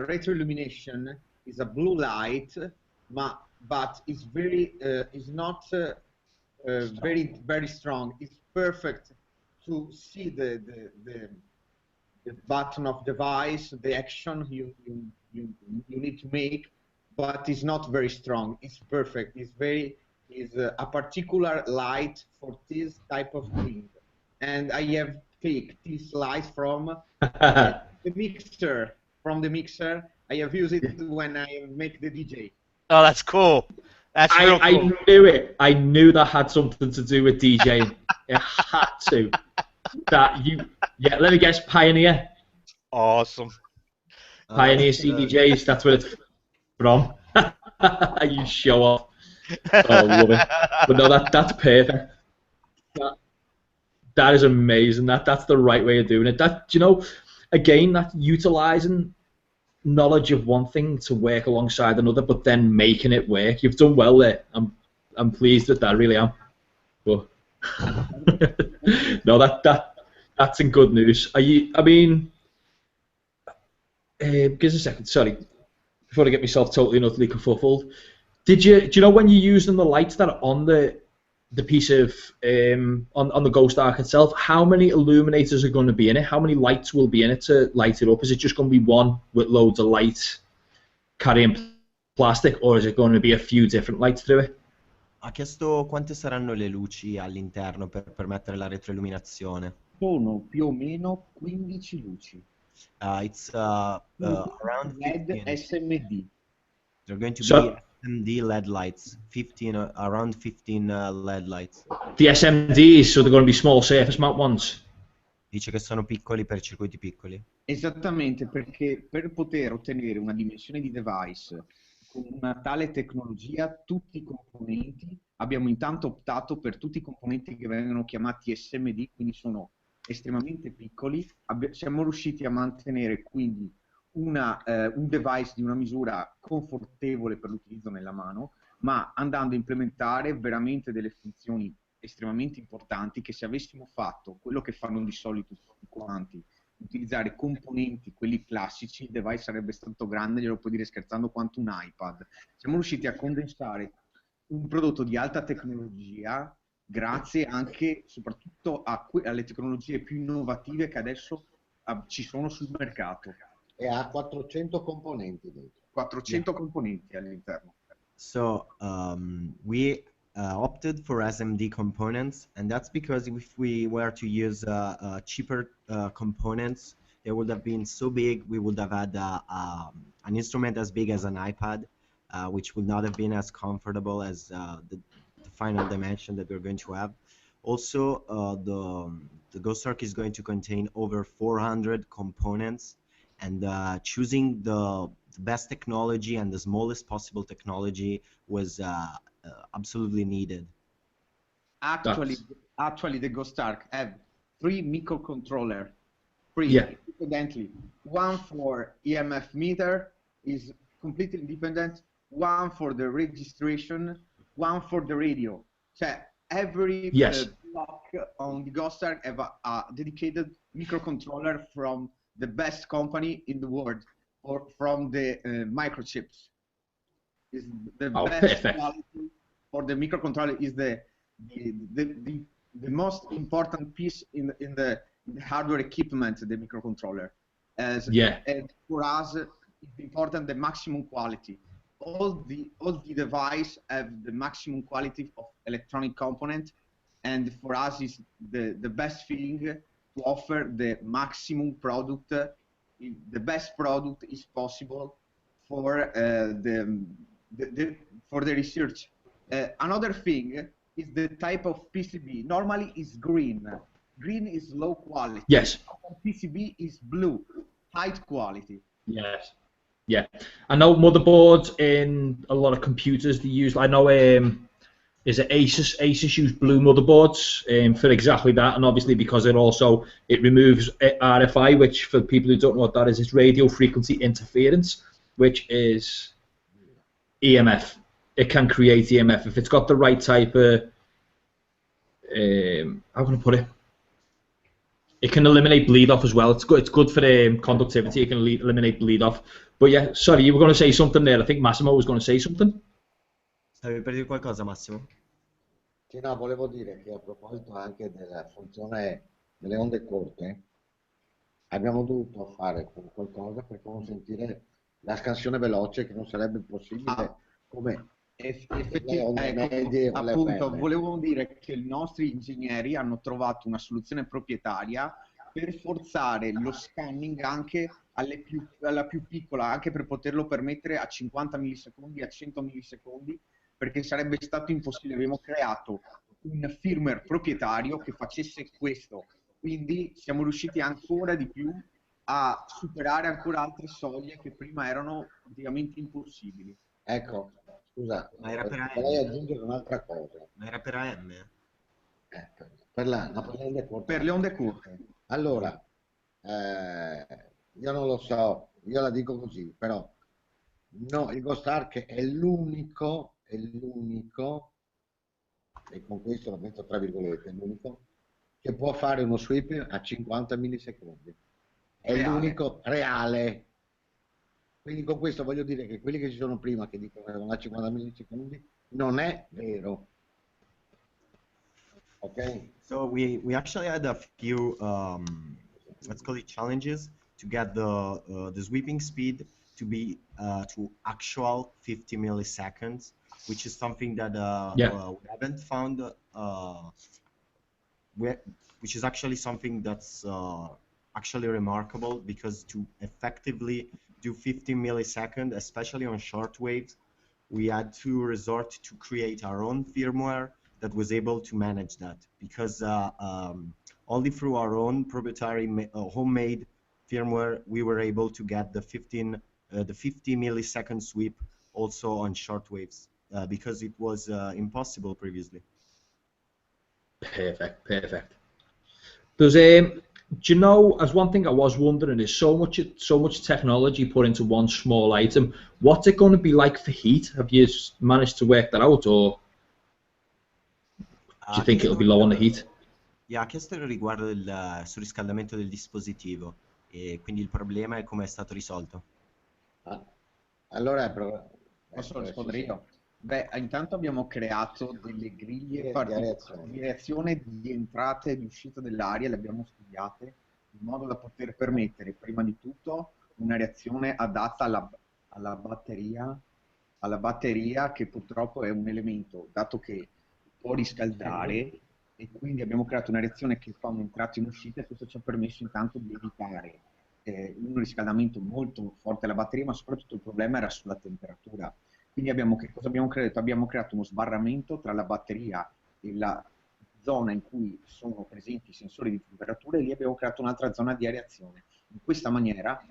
Speaker 5: retroillumination is a blue light, but it's not very strong. It's perfect to see the button of device, the action you need to make, but it's not very strong. It's perfect. It's a particular light for this type of thing, and I have taken this light from the mixer. From the mixer, I have used it when I make the DJ.
Speaker 2: Oh, that's cool. That's real cool.
Speaker 1: I knew it. I knew that had something to do with DJing. It had to. Yeah, let me guess, Pioneer.
Speaker 2: Awesome.
Speaker 1: Pioneer CDJs, that's what it's from. You show off. Oh, love it. But no, that's perfect. That is amazing. That's the right way of doing it. That, you know, again, that utilizing knowledge of one thing to work alongside another, but then making it work. You've done well there. I'm pleased with that. I really am. But no, that's in good news. Give us a second. Sorry, before I get myself totally and utterly kerfuffled. Do you know when you're using the lights that are on the piece of on the GhostArk itself, how many illuminators are going to be in it? How many lights will be in it to light it up? Is it just going to be one with loads of lights carrying plastic, or is it going to be a few different lights through it?
Speaker 3: Ha chiesto quante saranno le luci all'interno per permettere la retroilluminazione.
Speaker 5: Sono più o meno 15 luci.
Speaker 3: It's around
Speaker 5: LED
Speaker 3: 15.
Speaker 5: SMD.
Speaker 3: There are going to be SMD LED lights, around 15 LED lights.
Speaker 1: The SMDs, so they're going to be small surface mount ones?
Speaker 3: Dice che sono piccoli per circuiti piccoli.
Speaker 5: Esattamente, perché per poter ottenere una dimensione di device con una tale tecnologia, tutti i componenti, abbiamo intanto optato per tutti i componenti che vengono chiamati SMD, quindi sono estremamente piccoli. Siamo riusciti a mantenere quindi un device di una misura confortevole per l'utilizzo nella mano, ma andando a implementare veramente delle funzioni estremamente importanti che, se avessimo fatto quello che fanno di solito tutti quanti, utilizzare componenti, quelli classici, il device sarebbe stato grande, glielo puoi dire scherzando, quanto un iPad. Siamo riusciti a condensare un prodotto di alta tecnologia grazie anche soprattutto alle tecnologie più innovative che adesso ci sono sul mercato.
Speaker 4: E ha 400 componenti dentro.
Speaker 5: 400 componenti all'interno.
Speaker 3: So we opted for SMD components, and that's because if we were to use cheaper components, they would have been so big, we would have had an instrument as big as an iPad, which would not have been as comfortable as the final dimension that we're going to have. Also, the GhostArk is going to contain over 400 components, and choosing the best technology and the smallest possible technology was absolutely needed.
Speaker 5: Actually, the GhostArk have 3 microcontrollers, independently. One for EMF meter is completely independent. One for the registration. One for the radio. So every block on the GhostArk have a dedicated microcontroller from the best company in the world, or from the microchips. Is the best quality for the microcontroller is the most important piece in the hardware equipment, the microcontroller. And for us, it's important the maximum quality. All the device have the maximum quality of electronic component, and for us is the best feeling to offer the maximum product, the best product is possible for for the research. Another thing is the type of PCB. Normally is green. Green is low quality.
Speaker 1: Yes.
Speaker 5: PCB is blue, high quality.
Speaker 1: Yes. Yeah. I know motherboards in a lot of computers they use. I know is it Asus? Asus use blue motherboards for exactly that, and obviously because it removes RFI, which for people who don't know what that is, it's radio frequency interference, which is EMF. It can create EMF if it's got the right type of how can I put it? It can eliminate bleed off as well. It's good for conductivity. It can eliminate bleed off. But yeah, sorry, you were going to say something there. I think Massimo was going to say something.
Speaker 3: Stavi per dire qualcosa, Massimo?
Speaker 4: Sì, no, volevo dire che a proposito anche della funzione delle onde corte, abbiamo dovuto fare qualcosa per consentire la scansione veloce che non sarebbe possibile come le onde medie o le
Speaker 5: appunto,
Speaker 4: FM.
Speaker 5: volevo dire che i nostri ingegneri hanno trovato una soluzione proprietaria per forzare lo scanning anche alla più piccola, anche per poterlo permettere a 50 millisecondi, a 100 millisecondi, perché sarebbe stato impossibile. Abbiamo creato un firmware proprietario che facesse questo, quindi siamo riusciti ancora di più a superare ancora altre soglie che prima erano praticamente impossibili.
Speaker 4: Ecco, scusa,
Speaker 3: ma era per AM.
Speaker 4: vorrei aggiungere un'altra cosa.
Speaker 3: Ma era per AM?
Speaker 4: Per le onde corte.
Speaker 5: Per le onde corte.
Speaker 4: Allora, io non lo so, io la dico così, però no, il GhostArk è l'unico, e con questo lo metto tra virgolette, è l'unico che può fare uno sweep a 50 millisecondi. È l'unico reale. Quindi con questo voglio dire che quelli che ci sono prima che dicono che non ha 50 millisecondi non è vero. Okay.
Speaker 3: So we actually had a few let's call it challenges to get the sweeping speed to be to actual 50 milliseconds, which is something that we haven't found. Which is actually something that's actually remarkable, because to effectively do 50 milliseconds, especially on short waves, we had to resort to create our own firmware that was able to manage that, because only through our own proprietary homemade firmware we were able to get the 50 millisecond sweep also on short waves, because it was impossible previously.
Speaker 1: Perfect. There's do you know, as one thing I was wondering is so much technology put into one small item. What's it going to be like for heat? Have you managed to work that out, or do you think it'll be low on the heat?
Speaker 3: Yeah, ha chiesto riguardo il surriscaldamento del dispositivo, e quindi il problema è come è stato risolto.
Speaker 4: Allora
Speaker 5: posso rispondere io? Beh, intanto abbiamo creato delle griglie di reazione di entrata e di uscita dell'aria, le abbiamo studiate in modo da poter permettere prima di tutto una reazione adatta alla batteria, che purtroppo è un elemento, dato che può riscaldare, e quindi abbiamo creato una reazione che fa un'entrata e un'uscita, e questo ci ha permesso intanto di evitare un riscaldamento molto forte alla batteria, ma soprattutto il problema era sulla temperatura. Quindi cosa abbiamo creato? Abbiamo creato uno sbarramento tra la batteria e la zona in cui sono presenti i sensori di temperatura, e lì abbiamo creato un'altra zona di areazione. In questa maniera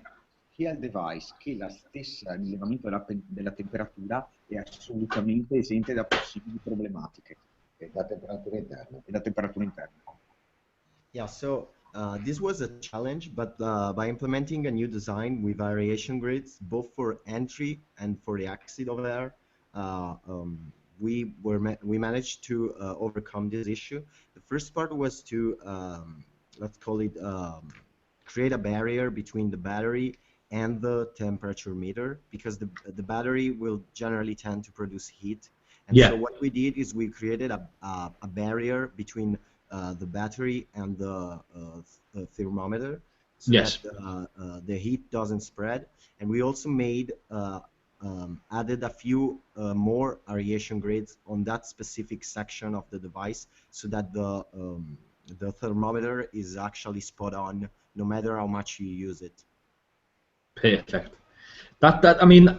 Speaker 5: sia il device che la stessa rilevamento della temperatura è assolutamente esente da possibili problematiche.
Speaker 4: E da temperatura interna.
Speaker 3: Yeah, so this was a challenge, but by implementing a new design with variation grids, both for entry and for the exit of air, we managed to overcome this issue. The first part was to, let's call it, create a barrier between the battery and the temperature meter, because the battery will generally tend to produce heat. And so what we did is we created a barrier between the battery and the thermometer, so
Speaker 1: yes.
Speaker 3: that the heat doesn't spread. And we also made added a few more aeration grids on that specific section of the device, so that the thermometer is actually spot on, no matter how much you use it.
Speaker 1: Perfect. That I mean,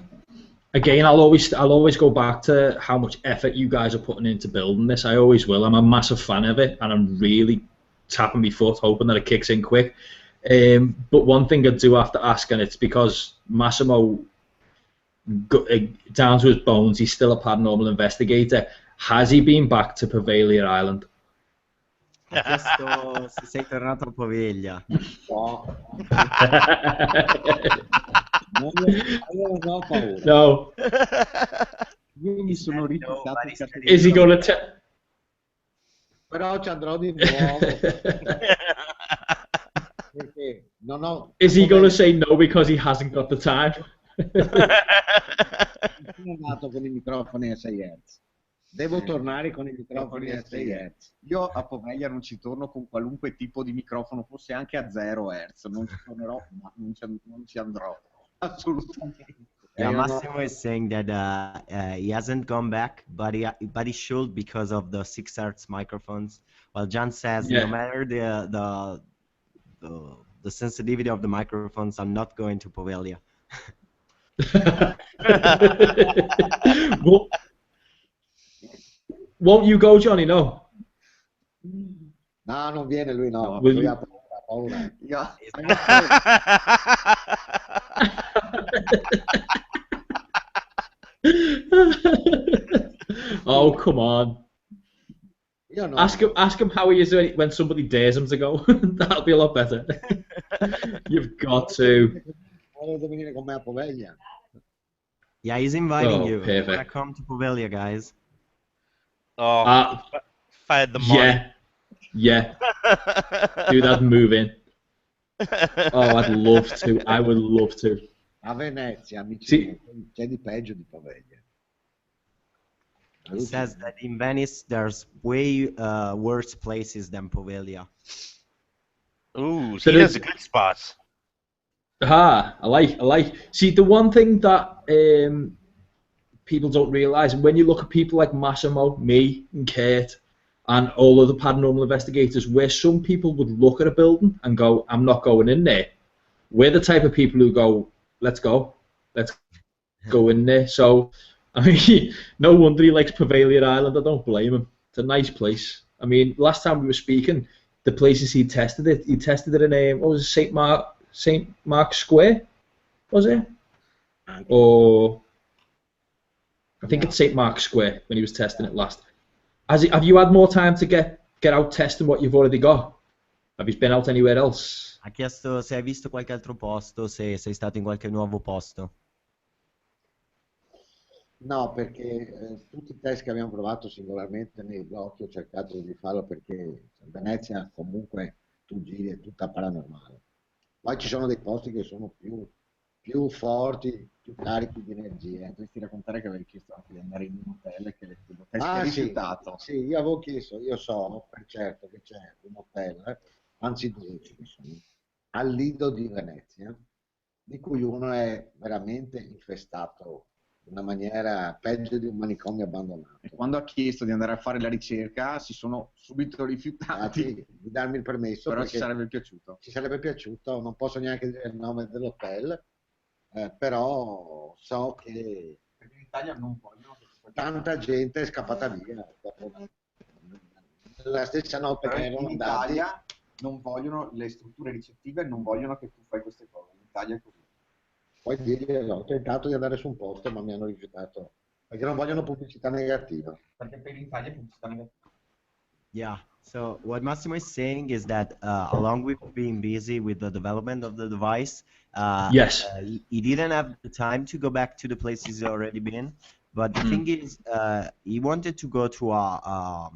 Speaker 1: again, I'll always go back to how much effort you guys are putting into building this. I always will. I'm a massive fan of it, and I'm really tapping my foot, hoping that it kicks in quick. But one thing I do have to ask, and it's because Massimo, down to his bones, he's still a paranormal investigator. Has he been back to Poveglia Island?
Speaker 3: Ha chiesto se sei tornato a Poveglia.
Speaker 4: Non ho paura.
Speaker 1: No.
Speaker 5: Io mi sono rifiutato.
Speaker 1: Is he gonna
Speaker 4: Però ci andrò di nuovo. Perché non ho...
Speaker 1: Is he gonna say no because he hasn't got the time?
Speaker 4: Sono andato con i microfoni a 6 Hz. Devo tornare con i microfoni a 6 Hz.
Speaker 5: Io a Poveglia non ci torno con qualunque tipo di microfono, fosse anche a 0 Hz. Non ci tornerò, ma non ci andrò. Assolutamente.
Speaker 3: Yeah, Massimo is saying that he hasn't gone back, but he should, because of the 6 Hz microphones. While John says, no matter the sensitivity of the microphones, I'm not going to Poveglia.
Speaker 1: Won't you go, Johnny? No.
Speaker 4: No, non viene lui, no.
Speaker 1: Will
Speaker 4: Lui
Speaker 1: you...
Speaker 4: ha paura.
Speaker 1: Oh, come on.
Speaker 4: No.
Speaker 1: Ask him how he is when somebody dares him to go. That'll be a lot better. You've got to.
Speaker 3: Yeah, he's inviting you.
Speaker 1: Perfect.
Speaker 3: Wanna come to Poveglia, guys?
Speaker 2: Oh, if I had the money.
Speaker 1: Yeah. Do that move in. Oh, I'd love to. I would love to.
Speaker 4: A Venezia, amici, c'è di peggio di Poveglia.
Speaker 3: He says that in Venice there's way worse places than Poveglia.
Speaker 2: Ooh, so he has the good spots.
Speaker 1: I like. See, the one thing that people don't realise, when you look at people like Massimo, me, and Kurt, and all other paranormal investigators, where some people would look at a building and go, I'm not going in there, we're the type of people who go, let's go in there. So, I mean, no wonder he likes Poveglia Island. I don't blame him. It's a nice place. I mean, last time we were speaking, the places he tested it in what was it, St. Mark's Square, was it? Or I think it's St. Mark's Square when he was testing it last. Have you had more time to get out testing what you've already got? Have you been out anywhere else?
Speaker 3: Ha chiesto se hai visto qualche altro posto, se sei stato in qualche nuovo posto.
Speaker 4: No, perché tutti i test che abbiamo provato singolarmente nei blocchi ho cercato di farlo, perché a Venezia comunque tu giri è tutta paranormale. Poi ci sono dei posti che sono più forti, più carichi di energie.
Speaker 5: Dovresti raccontare che avevi chiesto anche di andare in un hotel e che l'hotel si è rifiutato.
Speaker 4: Sì, io avevo chiesto, io so per certo che c'è un hotel, anzi due ce ne sono, al Lido di Venezia, di cui uno è veramente infestato in una maniera peggio di un manicomio abbandonato.
Speaker 5: E quando ha chiesto di andare a fare la ricerca si sono subito rifiutati
Speaker 4: di darmi il permesso.
Speaker 5: Però ci sarebbe piaciuto.
Speaker 4: Ci sarebbe piaciuto, non posso neanche dire il nome dell'hotel, però so che
Speaker 5: perché in Italia non vogliono
Speaker 4: tanta gente è scappata via la stessa notte che erano
Speaker 5: in Italia non vogliono le strutture ricettive, non vogliono che tu fai queste cose. In Italia è così.
Speaker 4: Puoi dire, ho tentato di andare su un posto ma mi hanno rifiutato perché non vogliono pubblicità negativa.
Speaker 5: Perché per l'Italia è pubblicità negativa.
Speaker 3: Yeah, so what Massimo is saying is that along with being busy with the development of the device, he didn't have the time to go back to the places he's already been. But the thing is, he wanted to go to a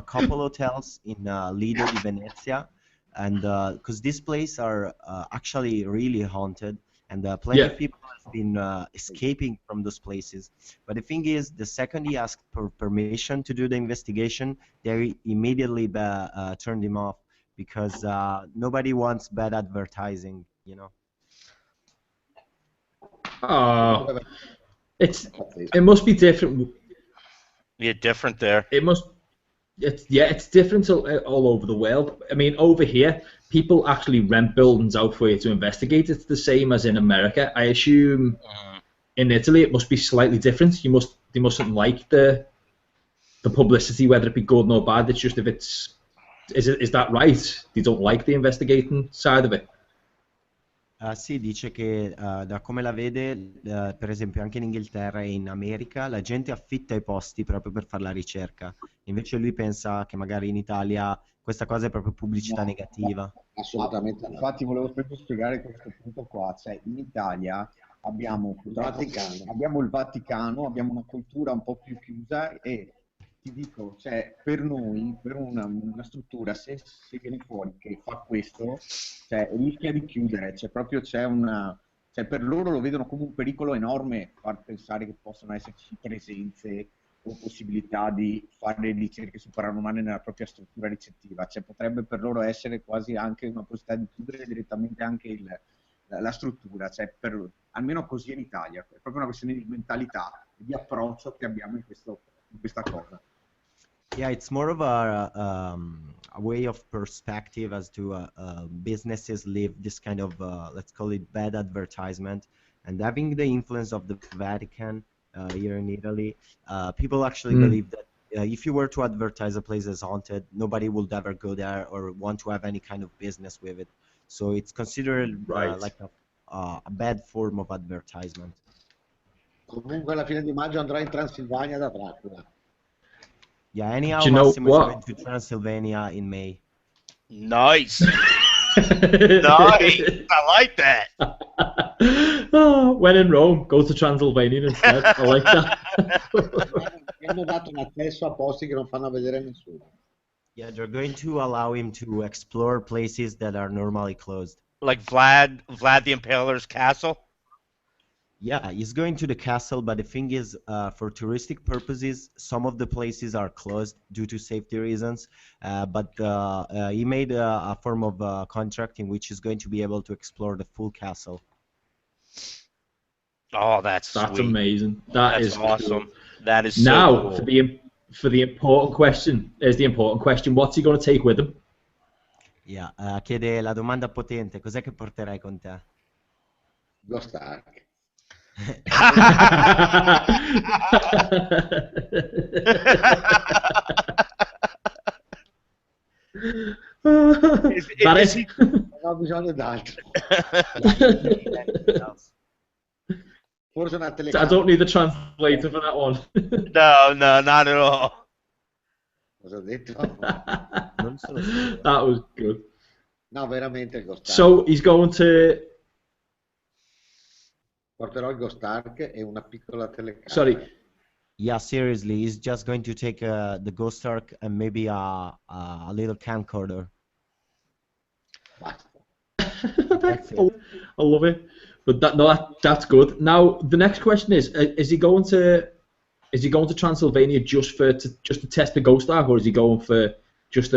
Speaker 3: couple hotels in Lido di Venezia, and because these places are actually really haunted, and plenty of people have been escaping from those places. But the thing is, the second he asked for permission to do the investigation, they immediately turned him off, because nobody wants bad advertising, you know.
Speaker 1: Oh, it must be different.
Speaker 2: Yeah, different there.
Speaker 1: It's different all over the world. I mean, over here, people actually rent buildings out for you to investigate. It's the same as in America. I assume in Italy it must be slightly different. They mustn't like the publicity, whether it be good or bad. It's just if is that right? They don't like the investigating side of it.
Speaker 3: Sì, dice che da come la vede, per esempio anche in Inghilterra e in America, la gente affitta i posti proprio per fare la ricerca. Invece lui pensa che magari in Italia questa cosa è proprio pubblicità negativa.
Speaker 4: Assolutamente no.
Speaker 5: Infatti volevo proprio spiegare questo punto qua, cioè in Italia abbiamo il Vaticano, abbiamo una cultura un po' più chiusa e ti dico, cioè per noi, per una struttura, se viene fuori che fa questo, cioè rischia di chiudere, cioè proprio cioè per loro lo vedono come un pericolo enorme far pensare che possano esserci presenze o possibilità di fare ricerche su paranormale nella propria struttura ricettiva, cioè potrebbe per loro essere quasi anche una possibilità di chiudere direttamente anche la struttura, cioè almeno così in Italia, è proprio una questione di mentalità, di approccio che abbiamo in questa cosa.
Speaker 3: Yeah, it's more of a way of perspective as to businesses live this kind of, let's call it bad advertisement, and having the influence of the Vatican here in Italy, people actually believe that if you were to advertise a place as haunted, nobody would ever go there or want to have any kind of business with it. So it's considered like a bad form of advertisement.
Speaker 4: Comunque alla fine di maggio andrò in Transilvania da Dracula.
Speaker 3: Yeah, anyhow, Massimo is going to Transylvania in May.
Speaker 2: Nice. Nice. I like that.
Speaker 1: Oh, when in Rome, go to Transylvania instead. I like that.
Speaker 4: Hanno dato un accesso a posti che non fanno vedere nessuno.
Speaker 3: Yeah, they're going to allow him to explore places that are normally closed.
Speaker 2: Like Vlad the Impaler's castle?
Speaker 3: Yeah, he's going to the castle, but the thing is, for touristic purposes, some of the places are closed due to safety reasons. But he made a form of contract in which he's going to be able to explore the full castle.
Speaker 2: Oh, that's sweet.
Speaker 1: Amazing. That's
Speaker 2: awesome.
Speaker 1: Cool.
Speaker 2: That is
Speaker 1: now
Speaker 2: so cool.
Speaker 1: for the important question. Here's the important question. What's he going to take with him?
Speaker 3: Yeah, chiede la domanda potente. Cos'è che porterai con te?
Speaker 4: GhostArk. Non ho bisogno d'altro. Forse una telecamera.
Speaker 1: I don't need the translator for that one.
Speaker 2: No, not at all.
Speaker 4: Cosa ho detto?
Speaker 3: Non sono sicuro.
Speaker 1: That was good.
Speaker 4: No, veramente il GhostArk.
Speaker 1: So he's going to...
Speaker 4: Porterò il GhostArk e una piccola telecamera.
Speaker 1: Sorry.
Speaker 3: Yeah, seriously, he's just going to take the GhostArk and maybe a little camcorder.
Speaker 1: I love it. But that's good. Now the next question is he going to Transylvania just to test the GhostArk, or is he going for just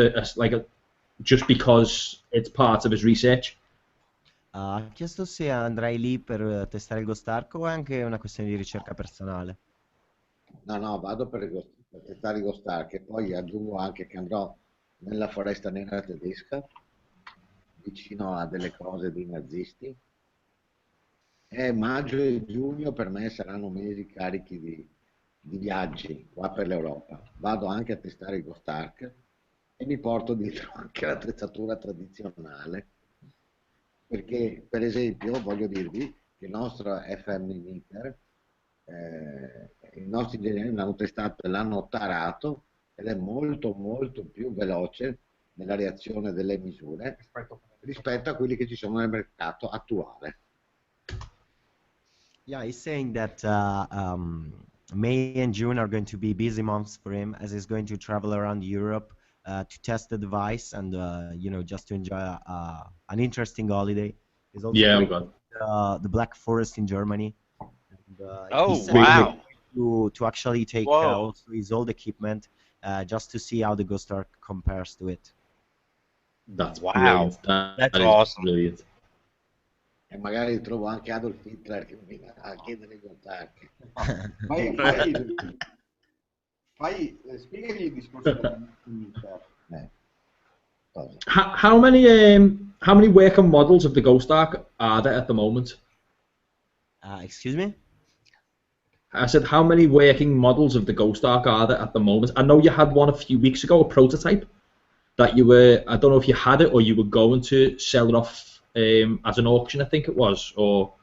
Speaker 1: just because it's part of his research?
Speaker 3: Ha chiesto se andrai lì per testare il GhostArk o è anche una questione di ricerca personale.
Speaker 4: No, vado per testare il GhostArk e poi aggiungo anche che andrò nella foresta nera tedesca, vicino a delle cose dei nazisti. E maggio e giugno per me saranno mesi carichi di viaggi qua per l'Europa. Vado anche a testare il GhostArk e mi porto dietro anche l'attrezzatura tradizionale, perché per esempio voglio dirvi che il nostro FM emitter, i nostri ingegneri l'hanno testato e l'hanno tarato ed è molto più veloce nella reazione delle misure rispetto a quelli che ci sono nel mercato attuale.
Speaker 3: Yeah, he's saying that May and June are going to be busy months for him as he's going to travel around Europe to test the device and just to enjoy an interesting holiday. He's also going to the Black Forest in Germany. And,
Speaker 2: wow!
Speaker 3: To actually take also his old equipment just to see how the GhostArk compares to it.
Speaker 1: That's
Speaker 2: Wow,
Speaker 1: brilliant. That
Speaker 2: that's
Speaker 1: is
Speaker 2: awesome.
Speaker 1: brilliant.
Speaker 4: E magari trovo anche Adolf Hitler che mi viene a chiedere gli attacchi.
Speaker 5: Spiegagli il discorso dell'Inter.
Speaker 4: Cosa?
Speaker 1: How many working models of the GhostArk are there at the moment?
Speaker 3: Excuse me?
Speaker 1: I said, how many working models of the GhostArk are there at the moment? I know you had one a few weeks ago, a prototype, that you were, I don't know if you had it or you were going to sell it off as an auction, I think it was, or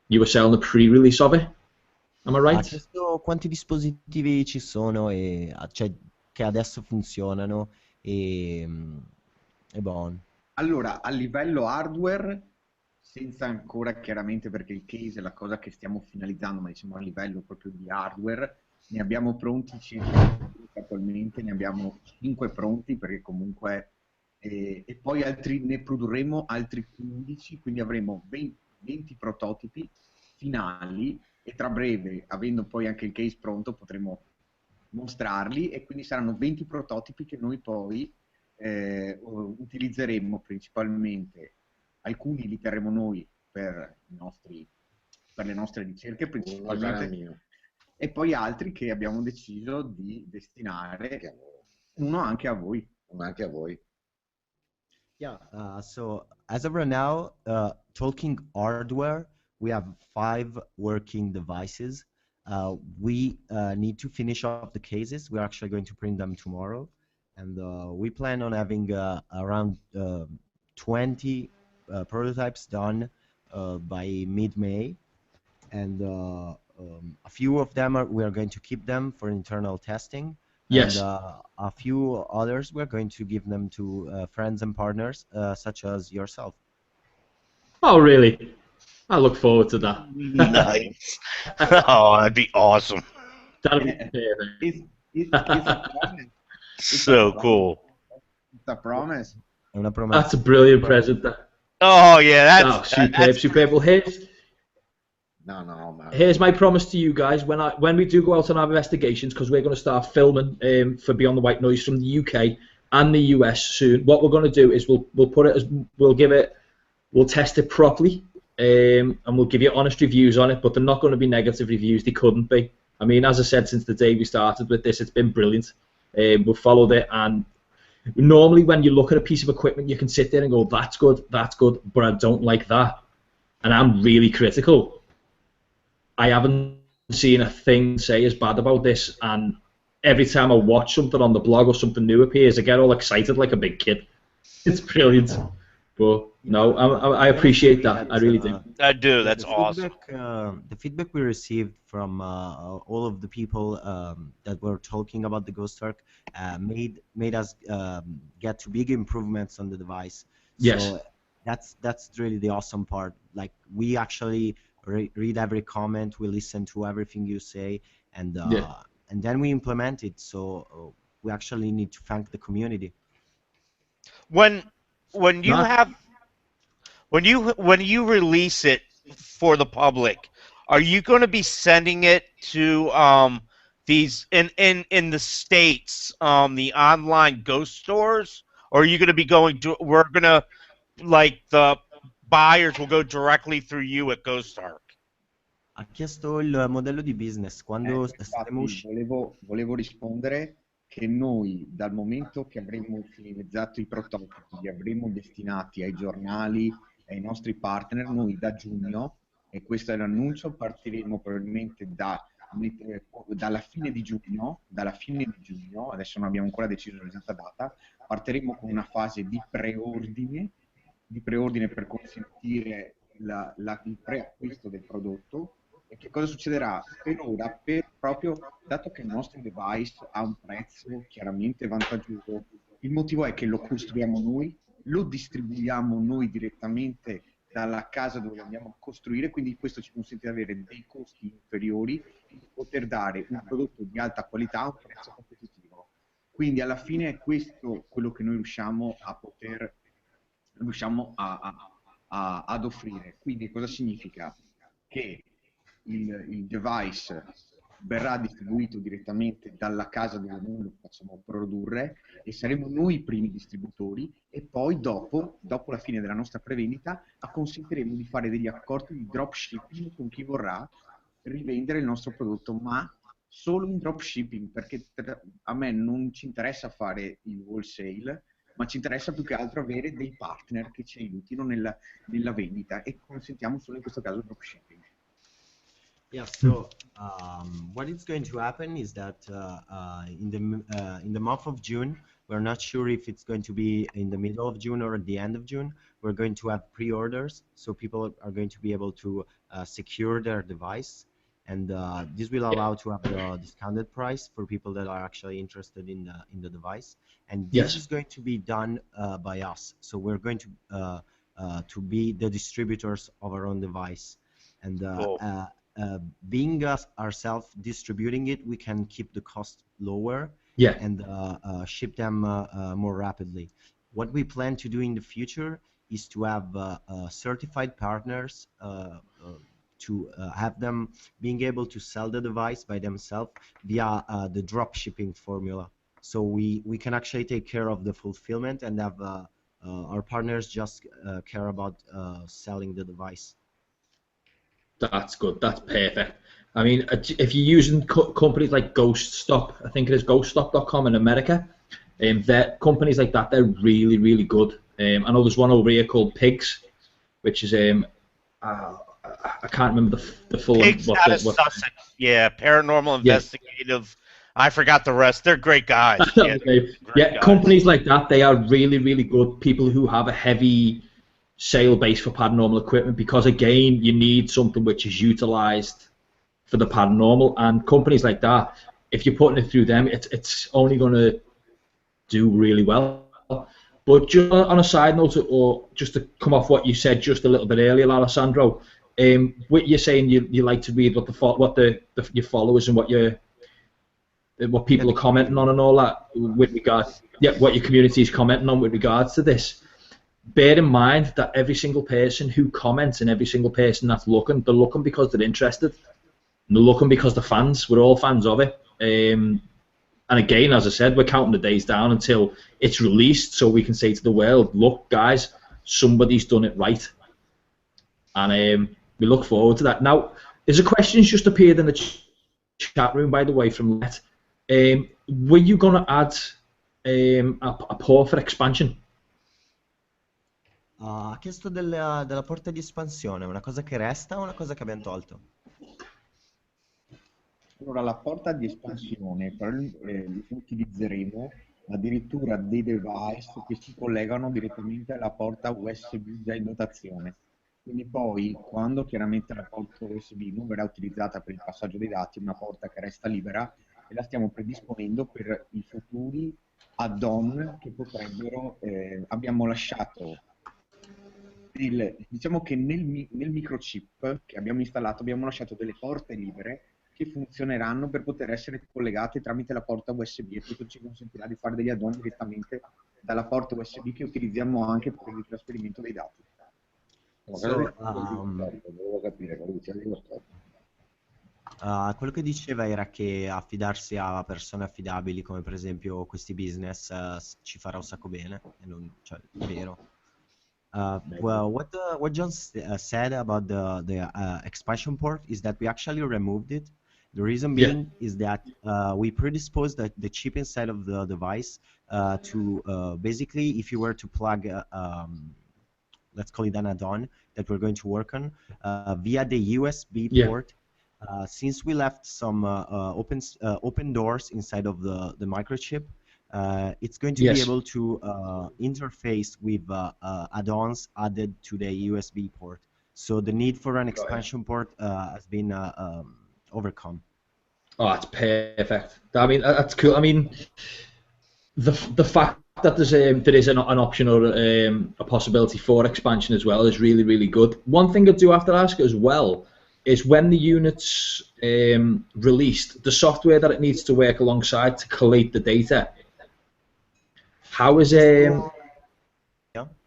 Speaker 1: you were selling the pre-release of it. Am I
Speaker 3: Ha
Speaker 1: right?
Speaker 3: chiesto quanti dispositivi ci sono e cioè, che adesso funzionano e buono.
Speaker 5: Allora, a livello hardware, senza ancora chiaramente perché il case è la cosa che stiamo finalizzando, ma diciamo a livello proprio di hardware, ne abbiamo pronti circa, attualmente ne abbiamo 5 pronti perché comunque, e poi ne produrremo altri 15, quindi avremo 20 prototipi finali e tra breve, avendo poi anche il case pronto, potremo mostrarli e quindi saranno 20 prototipi che noi poi utilizzeremo principalmente, alcuni li terremo noi per le nostre ricerche principalmente, e poi altri che abbiamo deciso di destinare uno anche a voi.
Speaker 3: Yeah, so as of right now, talking hardware, we have 5 working devices. We need to finish off the cases. We're actually going to print them tomorrow. And we plan on having around 20 prototypes done by mid-May. And a few of them we are going to keep them for internal testing.
Speaker 1: Yes.
Speaker 3: And a few others we're going to give them to friends and partners, such as yourself.
Speaker 1: Oh, really? I look forward to that.
Speaker 2: Nice. Oh, that'd be awesome.
Speaker 1: That'd be perfect.
Speaker 5: It's a promise.
Speaker 2: So cool.
Speaker 5: It's a promise.
Speaker 3: È una promessa.
Speaker 1: That's a brilliant present.
Speaker 2: Oh yeah, that's
Speaker 1: superb, superb. Well, here's my promise to you guys. When we do go out on our investigations, because we're going to start filming for Beyond the White Noise from the UK and the US soon. What we're going to do is we'll test it properly, and we'll give you honest reviews on it. But they're not going to be negative reviews. They couldn't be. I mean, as I said, since the day we started with this, it's been brilliant. We've followed it, and normally when you look at a piece of equipment, you can sit there and go, that's good, but I don't like that. And I'm really critical. I haven't seen a thing say as bad about this, and every time I watch something on the blog or something new appears, I get all excited like a big kid. It's brilliant. But no, I appreciate that. I really do.
Speaker 2: I do. That's awesome.
Speaker 3: The feedback we received from all of the people that were talking about the GhostArk made us get to big improvements on the device.
Speaker 1: Yes.
Speaker 3: So that's really the awesome part. Like, we actually read every comment, we listen to everything you say, and then we implement it. So we actually need to thank the community.
Speaker 2: When you release it for the public, are you going to be sending it to these in the States, the online ghost stores, or are you going to be we're going to, like, the buyers will go directly through you at GhostArk?
Speaker 3: Ha chiesto il modello di business quando saremo
Speaker 5: volevo rispondere che noi, dal momento che avremo finalizzato i prototipi, li avremo destinati ai giornali, ai nostri partner, noi da giugno, e questo è l'annuncio, partiremo probabilmente dalla fine di giugno, adesso non abbiamo ancora deciso l'esatta data, partiremo con una fase di preordine per consentire il preacquisto del prodotto. E che cosa succederà? Per ora, proprio dato che il nostro device ha un prezzo chiaramente vantaggioso, il motivo è che lo costruiamo noi, lo distribuiamo noi direttamente dalla casa dove lo andiamo a costruire, quindi questo ci consente di avere dei costi inferiori e di poter dare un prodotto di alta qualità a un prezzo competitivo. Quindi alla fine è questo quello che noi riusciamo ad offrire. Quindi cosa significa? Che il device verrà distribuito direttamente dalla casa dove noi lo facciamo produrre e saremo noi i primi distributori, e poi dopo la fine della nostra prevendita consentiremo di fare degli accordi di dropshipping con chi vorrà rivendere il nostro prodotto, ma solo in dropshipping, perché a me non ci interessa fare il wholesale, ma ci interessa più che altro avere dei partner che ci aiutino nella vendita, e consentiamo solo in questo caso dropshipping.
Speaker 3: Yeah, so what is going to happen is that in the month of June, we're not sure if it's going to be in the middle of June or at the end of June. We're going to have pre-orders, so people are going to be able to secure their device, and this will allow to have the discounted price for people that are actually interested in the device. And this is going to be done by us. So we're going to be the distributors of our own device, and being us ourselves distributing it, we can keep the cost lower and ship them more rapidly. What we plan to do in the future is to have certified partners to have them being able to sell the device by themselves via the drop shipping formula. So we can actually take care of the fulfillment and have our partners just care about selling the device.
Speaker 1: That's good. That's perfect. I mean, if you're using companies like GhostStop, I think it is GhostStop.com in America, companies like that, they're really, really good. I know there's one over here called Pigs, which is I can't remember the full.
Speaker 2: Pigs out of Sussex. Yeah, paranormal investigative. I forgot the rest. They're great guys.
Speaker 1: Guys. Companies like that, they are really, really good. People who have a heavy sale base for paranormal equipment, because again, you need something which is utilized for the paranormal, and companies like that, if you're putting it through them, it's only going to do really well. But just on a side note, or just to come off what you said just a little bit earlier, Alessandro, what you're saying, you like to read what your followers and what people are commenting on and all that with regard, what your community is commenting on with regards to this. Bear in mind that every single person who comments and every single person that's looking, they're looking because they're interested. And they're looking because they're fans. We're all fans of it. And again, as I said, we're counting the days down until it's released, so we can say to the world, look, guys, somebody's done it right. And we look forward to that. Now, there's a question just appeared in the chat room, by the way, from Let. Were you going to add a port for expansion?
Speaker 3: Ha chiesto della porta di espansione, una cosa che resta o una cosa che abbiamo tolto?
Speaker 5: Allora, la porta di espansione utilizzeremo addirittura dei device che si collegano direttamente alla porta USB già in dotazione. Quindi poi, quando chiaramente la porta USB non verrà utilizzata per il passaggio dei dati, una porta che resta libera, e la stiamo predisponendo per i futuri add-on che potrebbero... abbiamo lasciato... diciamo che nel microchip che abbiamo installato abbiamo lasciato delle porte libere che funzioneranno per poter essere collegate tramite la porta USB, e questo ci consentirà di fare degli add-on direttamente dalla porta USB che utilizziamo anche per il trasferimento dei dati.
Speaker 4: Devo capire cosa dice lo stop.
Speaker 3: Quello che diceva era che affidarsi a persone affidabili come per esempio questi business ci farà un sacco bene, e non, cioè, è vero. Well, what John said about the expansion port is that we actually removed it. The reason being is that we predisposed the chip inside of the device to basically, if you were to plug, let's call it an add-on that we're going to work on via the USB port. Since we left some open doors inside of the microchip, it's going to be able to interface with add-ons added to the USB port. So the need for an expansion port has been overcome.
Speaker 1: Oh, that's perfect. I mean, that's cool. I mean, the fact that there is an option or a possibility for expansion as well is really, really good. One thing I do have to ask as well is when the unit's released, the software that it needs to work alongside to collate the data. How is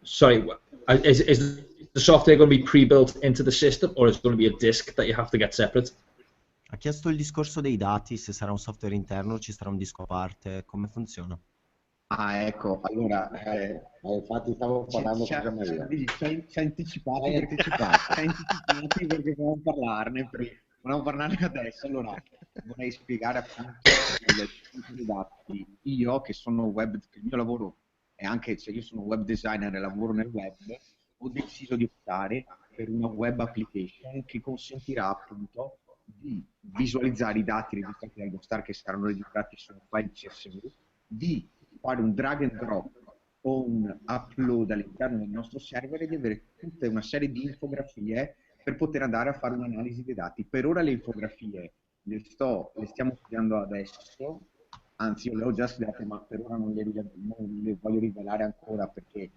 Speaker 1: sorry, is the software going to be pre-built into the system, or is it going to be a disk that you have to get separate?
Speaker 3: Ha chiesto il discorso dei dati, se sarà un software interno, ci sarà un disco a parte, come funziona?
Speaker 5: Ah, ecco, allora
Speaker 4: infatti stavo parlando con me.
Speaker 5: ci ha anticipato
Speaker 4: Hai anticipato.
Speaker 5: perché volevamo parlarne adesso. Allora, vorrei spiegare appunto i dati. Io che sono che il mio lavoro è anche, cioè io sono web designer e lavoro nel web, ho deciso di optare per una web application che consentirà appunto di visualizzare i dati registrati dal GhostArk, che saranno registrati su un file CSV, di fare un drag and drop o un upload all'interno del nostro server e di avere tutta una serie di infografie per poter andare a fare un'analisi dei dati. Per ora le infografie le stiamo studiando adesso, anzi io le ho già studiate, ma per ora non le voglio rivelare ancora perché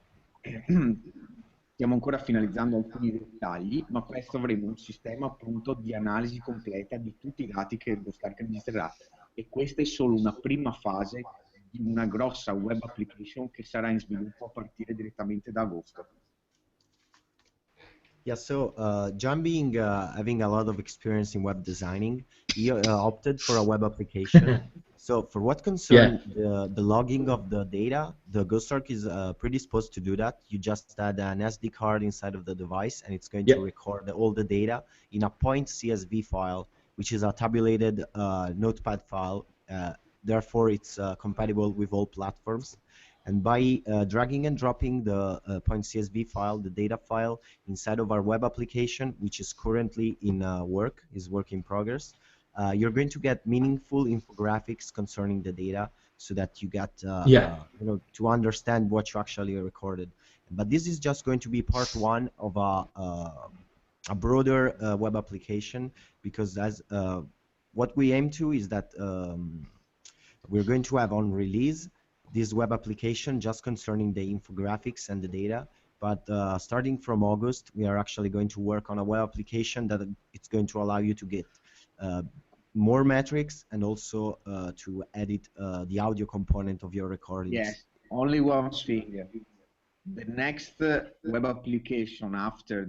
Speaker 5: stiamo ancora finalizzando alcuni dettagli, ma presto avremo un sistema appunto di analisi completa di tutti i dati che il GhostArk registrerà, e questa è solo una prima fase di una grossa web application che sarà in sviluppo a partire direttamente da agosto.
Speaker 3: Yeah, so John being having a lot of experience in web designing, he opted for a web application. So for what concerns the logging of the data, the GhostArk is predisposed to do that. You just add an SD card inside of the device, and it's going to record all the data in a .csv file, which is a tabulated notepad file. Therefore, it's compatible with all platforms. And by dragging and dropping the .csv file, the data file, inside of our web application, which is currently in work in progress, you're going to get meaningful infographics concerning the data, so that you get to understand what you actually recorded. But this is just going to be part one of a broader web application, because as what we aim to is that we're going to have on release this web application just concerning the infographics and the data. But starting from August, we are actually going to work on a web application that it's going to allow you to get more metrics and also to edit the audio component of your recordings.
Speaker 5: Yes, only one thing. The next web application after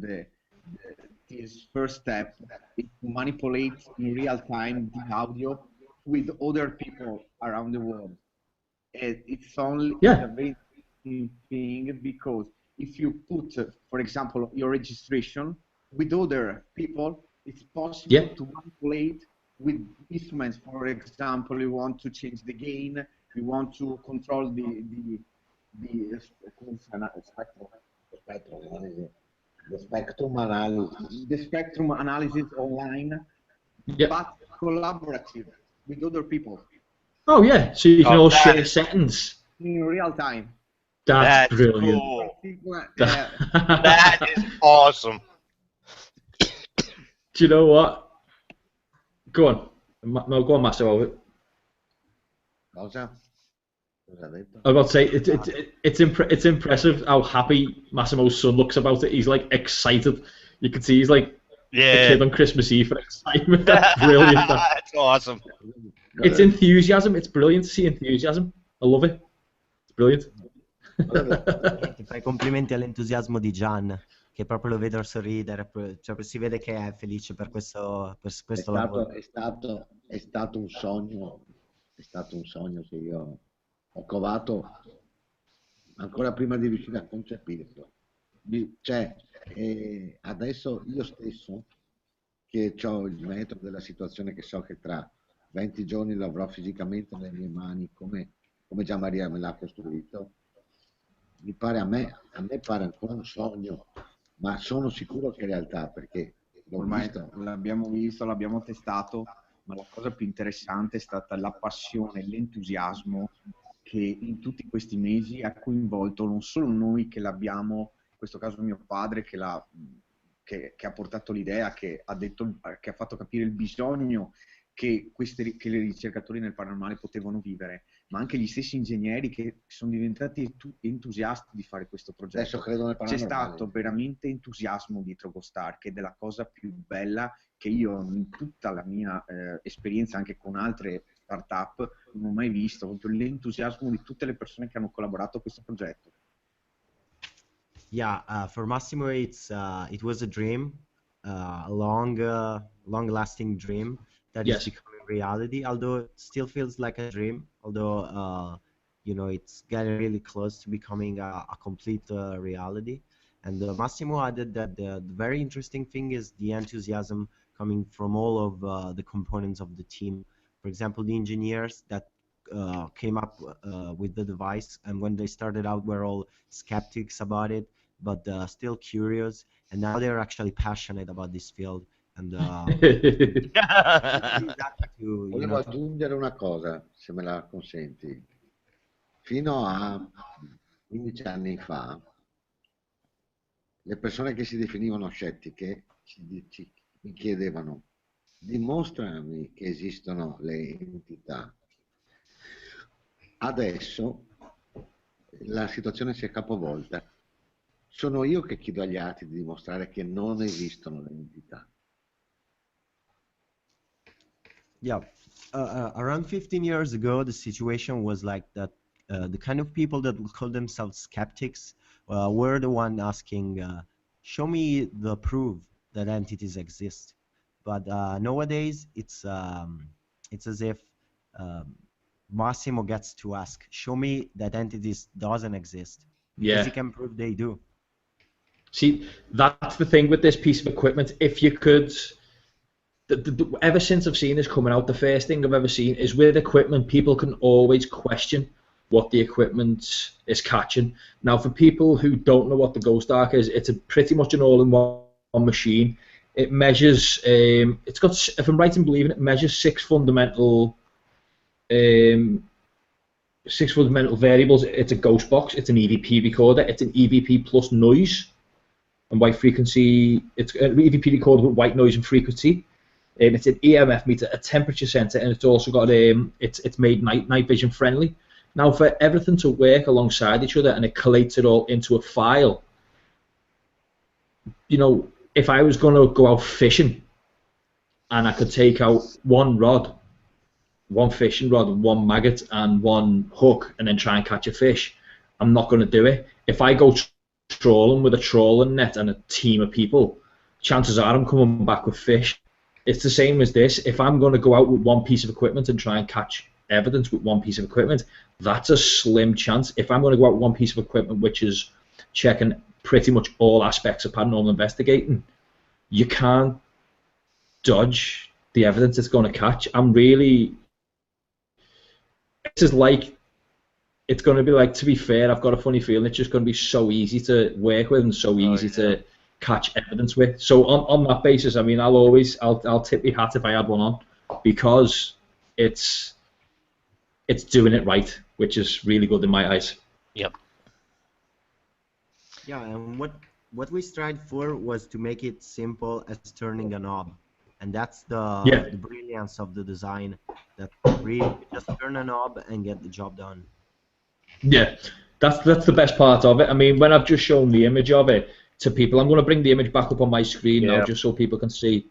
Speaker 5: this first step is to manipulate in real time the audio with other people around the world. It's a very interesting thing, because if you put, for example, your registration with other people, it's possible to manipulate with instruments. For example, you want to change the gain, you want to control the spectrum analysis online, but collaborative with other people.
Speaker 1: Oh yeah, so you can all share settings
Speaker 5: in real time.
Speaker 1: That's brilliant.
Speaker 2: Cool. That is awesome.
Speaker 1: Do you know what? Go on. No, go on, Massimo.
Speaker 4: Cosa?
Speaker 1: I was about to say it's impressive how happy Massimo's son looks about it. He's like excited. You can see he's like a kid on Christmas Eve for excitement. That's brilliant.
Speaker 2: That's awesome.
Speaker 1: It's enthusiasm. It's brilliant to see enthusiasm. I love it. It's brilliant.
Speaker 3: Ti fai complimenti all'entusiasmo di Gian, che proprio lo vedo sorridere, cioè si vede che è felice per questo lavoro.
Speaker 4: È stato un sogno che io ho covato ancora prima di riuscire a concepirlo. Cioè, adesso io stesso, che ho il metro della situazione, che so che tra 20 giorni lo avrò fisicamente nelle mie mani, come Gian Maria me l'ha costruito, mi pare a me pare ancora un sogno, ma sono sicuro che è realtà, perché
Speaker 5: l'abbiamo visto, l'abbiamo testato, ma la cosa più interessante è stata la passione, l'entusiasmo che in tutti questi mesi ha coinvolto non solo noi che l'abbiamo, in questo caso mio padre che ha portato l'idea, che ha fatto capire il bisogno che i ricercatori nel paranormale potevano vivere, ma anche gli stessi ingegneri che sono diventati entusiasti di fare questo progetto.
Speaker 4: Adesso credo nel
Speaker 5: C'è stato veramente entusiasmo dietro GhostArk, ed è la cosa più bella che io in tutta la mia esperienza anche con altre startup non ho mai visto, proprio l'entusiasmo di tutte le persone che hanno collaborato a questo progetto.
Speaker 3: Yeah, for Massimo it was a dream, a long-lasting dream that is becoming reality, although it still feels like a dream, although you know, it's getting really close to becoming a complete reality. And Massimo added that the very interesting thing is the enthusiasm coming from all of the components of the team. For example, the engineers that came up with the device, and when they started out were all skeptics about it, but still curious, and now they're actually passionate about this field. And
Speaker 4: volevo aggiungere una cosa, se me la consenti. Fino a 15 anni fa, le persone che si definivano scettiche mi chiedevano: dimostrami che esistono le entità. Adesso la situazione si è capovolta. Sono io che chiedo agli altri di dimostrare che non esistono le entità.
Speaker 3: Yeah, around 15 years ago, the situation was like that. The kind of people that would call themselves skeptics were the one asking, show me the proof that entities exist. But nowadays, it's as if Massimo gets to ask, show me that entities doesn't exist. Because he can prove they do.
Speaker 1: See, that's the thing with this piece of equipment. If you could... ever since I've seen this coming out, the first thing I've ever seen is with equipment, people can always question what the equipment is catching. Now, for people who don't know what the GhostArk is, it's pretty much an all-in-one machine. It measures, it's got, if I'm right in believing, it measures six fundamental variables. It's a ghost box, it's an EVP recorder, it's an EVP plus noise and white frequency. It's an EVP recorder with white noise and frequency. It's an EMF meter, a temperature sensor, and it's also got it's made night vision friendly. Now, for everything to work alongside each other and it collates it all into a file, you know, if I was going to go out fishing and I could take out one rod, one fishing rod, one maggot, and one hook, and then try and catch a fish, I'm not going to do it. If I go trawling with a trawling net and a team of people, chances are I'm coming back with fish. It's the same as this. If I'm going to go out with one piece of equipment and try and catch evidence with one piece of equipment, that's a slim chance. If I'm going to go out with one piece of equipment which is checking pretty much all aspects of paranormal investigating, you can't dodge the evidence it's going to catch. It's like, it's going to be like, to be fair, I've got a funny feeling it's just going to be so easy to work with and so easy to catch evidence with. So on that basis, I mean, I'll tip my hat if I had one on, because it's doing it right, which is really good in my eyes.
Speaker 2: Yep.
Speaker 3: Yeah, and what we strived for was to make it simple as turning a knob, and that's the brilliance of the design. That really just turn a knob and get the job done. Yeah,
Speaker 1: that's the best part of it. I mean, when I've just shown the image of it to people, I'm going to bring the image back up on my screen now, just so people can see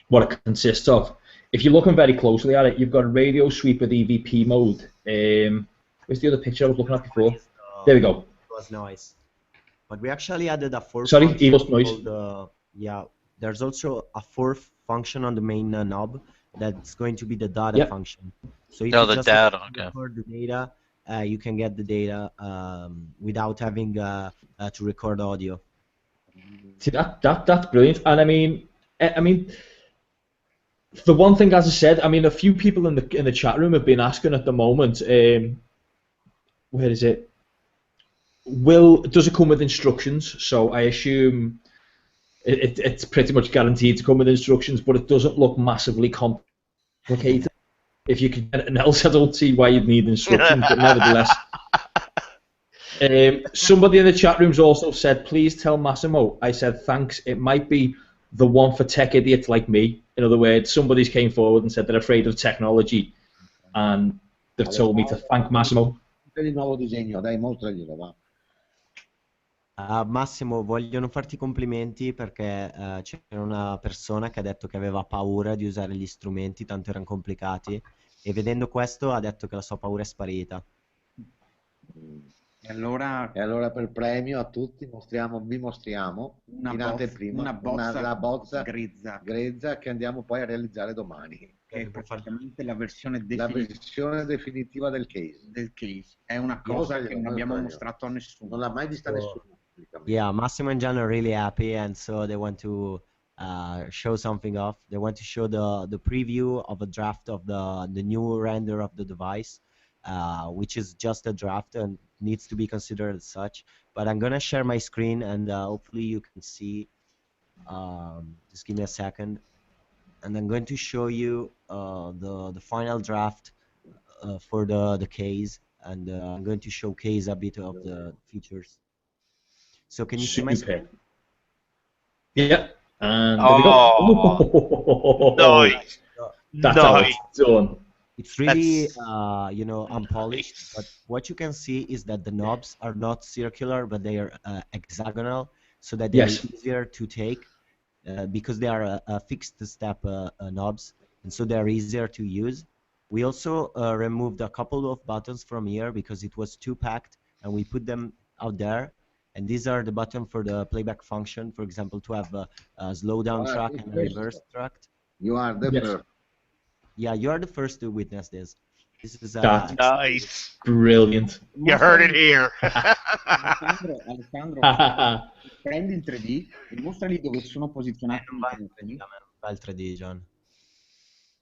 Speaker 1: what it consists of. If you're looking very closely at it, you've got a radio sweep with EVP mode. Where's the other picture I was looking at before? There we go.
Speaker 3: It was noise. But we actually added a fourth
Speaker 1: function.
Speaker 3: Sorry, it was noise. There's also a fourth function on the main knob that's going to be the data function. So if you just record the data, you can get the data without having to record audio.
Speaker 1: See, that's brilliant. And I mean, the one thing, as I said, I mean, a few people in the chat room have been asking at the moment, where is it? Does it come with instructions? So I assume it's pretty much guaranteed to come with instructions, but it doesn't look massively complicated. If you could get anything else, I don't see why you'd need instructions, but nevertheless. Somebody in the chat room's also said, please tell Massimo. I said, thanks. It might be the one for tech idiots like me. In other words, somebody's came forward and said they're afraid of technology, and they've told me to thank Massimo.
Speaker 4: Il nuovo disegno, dai, mostraglielo, va.
Speaker 3: Massimo, vogliono farti complimenti perché c'era una persona che ha detto che aveva paura di usare gli strumenti, tanto erano complicati, e vedendo questo ha detto che la sua paura è sparita.
Speaker 5: E allora per premio a tutti vi mostriamo in anteprima la bozza grezza che andiamo poi a realizzare domani. Che è praticamente la versione definitiva del case. È una cosa che non abbiamo mostrato a nessuno. Non l'ha mai vista nessuno.
Speaker 3: Yeah, Massimo and John are really happy, and so they want to show something off. They want to show the preview of a draft of the new render of the device, which is just a draft and needs to be considered as such. But I'm gonna share my screen, and hopefully you can see. Just give me a second, and I'm going to show you the final draft for the case, and I'm going to showcase a bit of the features. So can you see my screen?
Speaker 1: Yeah. And there we go.
Speaker 2: Nice.
Speaker 1: That's how it's done.
Speaker 3: It's really, you know, unpolished, but what you can see is that the knobs are not circular, but they are hexagonal, so that they're easier to take because they are fixed step knobs, and so they're easier to use. We also removed a couple of buttons from here because it was too packed, and we put them out there. And these are the buttons for the playback function, for example, to have a slow down track and a reverse track.
Speaker 4: You are the first.
Speaker 3: Yeah, you are the first to witness this. This is
Speaker 2: nice.
Speaker 1: Brilliant.
Speaker 2: You heard it here.
Speaker 5: Alessandro, prendi il 3D e mostrali dove sono posizionati
Speaker 3: il 3D, John.